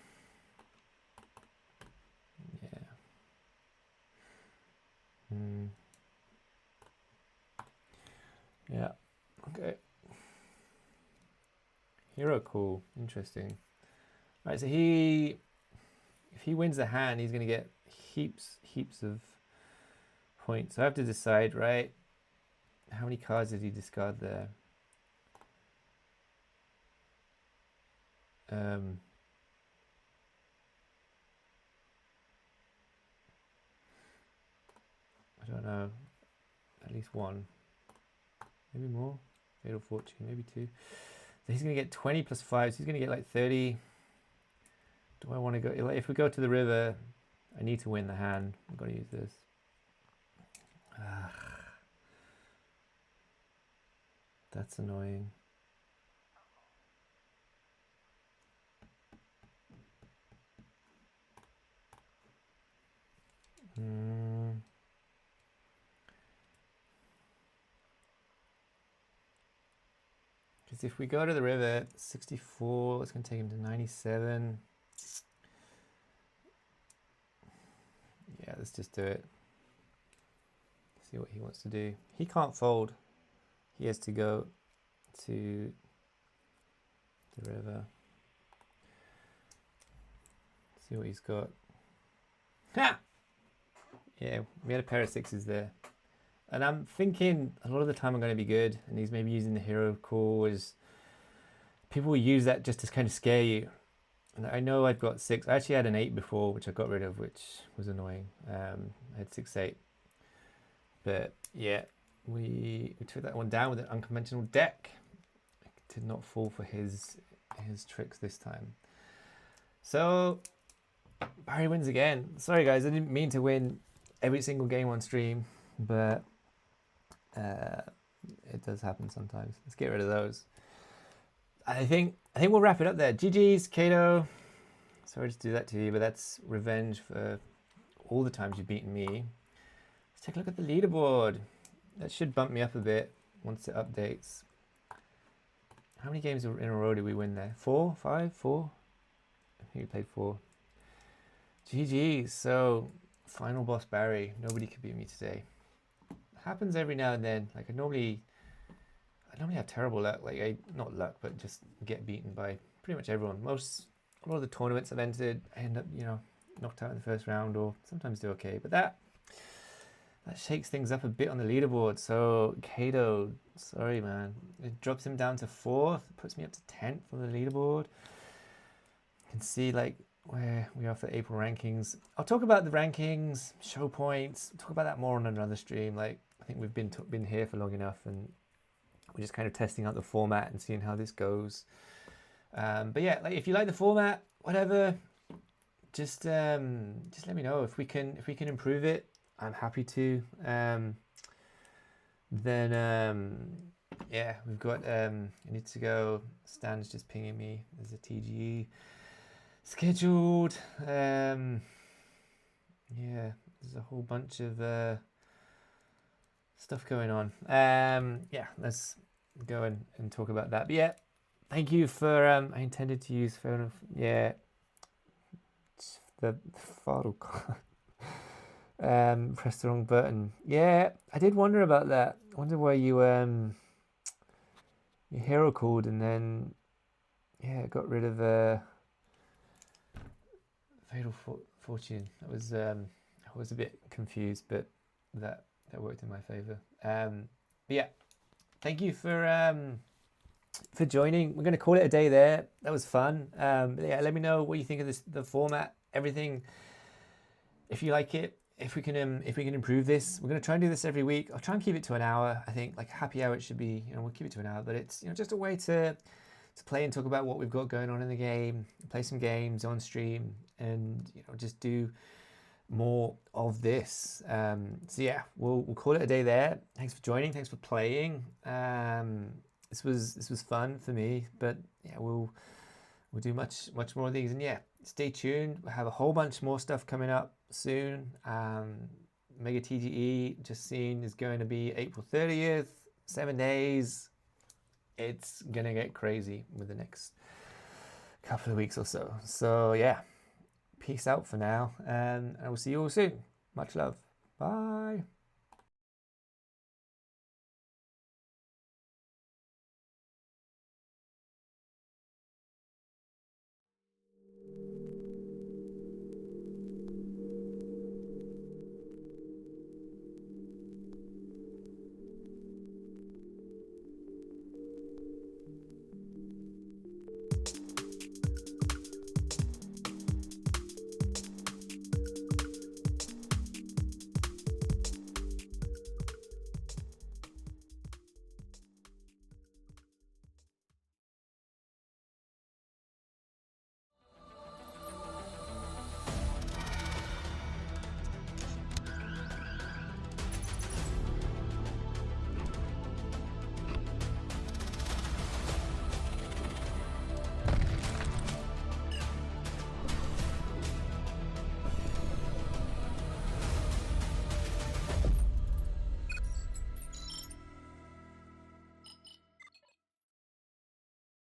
Yeah. Yeah. Okay. Hero, cool. Interesting. All right, so if he wins the hand, he's gonna get heaps of points. So I have to decide, right? How many cards did he discard there? I don't know. At least one. Maybe more. Fatal Fortune, maybe two. So he's going to get 20 plus 5. So he's going to get like 30. Do I want to go? If we go to the river, I need to win the hand. I've got to use this. That's annoying. Because if we go to the river, 64, it's going to take him to 97. Yeah, let's just do it. See what he wants to do. He can't fold. He has to go to the river. See what he's got. Ha! Yeah, we had a pair of sixes there. And I'm thinking a lot of the time I'm going to be good, and he's maybe using the hero call. As people will use that just to kind of scare you. And I know I've got 6. I actually had an 8 before, which I got rid of, which was annoying. I had 6-8. But yeah, we took that one down with an unconventional deck. I did not fall for his tricks this time. So Barry wins again. Sorry guys, I didn't mean to win every single game on stream, but it does happen sometimes. Let's get rid of those. I think we'll wrap it up there. GG's, Kato. Sorry to do that to you, but that's revenge for all the times you've beaten me. Let's take a look at the leaderboard. That should bump me up a bit once it updates. How many games in a row did we win there? 4? 5? 4? I think we played 4. GG's. So, final boss Barry. Nobody could beat me today. Happens every now and then. Like I normally have terrible luck. Like not luck, but just get beaten by pretty much everyone. A lot of the tournaments I've entered, I end up, knocked out in the first round, or sometimes do okay. But that shakes things up a bit on the leaderboard. So Kato, sorry man, it drops him down to 4th, puts me up to 10th on the leaderboard. You can see like where we are for the April rankings. I'll talk about the rankings, show points, talk about that more on another stream. Like I think we've been here for long enough, and we're just kind of testing out the format and seeing how this goes. But yeah, like if you like the format, whatever, just let me know if we can improve it. I'm happy to. Then yeah, we've got. I need to go. Stan's just pinging me. There's a TGE scheduled. Yeah, there's a whole bunch of stuff going on. Yeah, let's go and talk about that. But yeah, thank you for. I intended to use phone of. Yeah, the photo. Pressed the wrong button. Yeah, I did wonder about that. I wonder why you your hero called and then got rid of Fatal Fortune. That was I was a bit confused, but that worked in my favor. But yeah, thank you for joining. We're going to call it a day there. That was fun. Yeah, let me know what you think of the format, everything. If you like it, if we can improve this, we're going to try and do this every week. I'll try and keep it to an hour. I think like happy hour it should be. We'll keep it to an hour, but it's just a way to play and talk about what we've got going on in the game, play some games on stream, and just do more of this. So yeah, we'll call it a day there. Thanks for joining. Thanks for playing. This was fun for me, but yeah, we'll do much more of these. And yeah, stay tuned. We'll have a whole bunch more stuff coming up soon. Mega TGE just seen is going to be April 30th, 7 days. It's gonna get crazy with the next couple of weeks or so. So yeah, peace out for now, and I will see you all soon. Much love. Bye.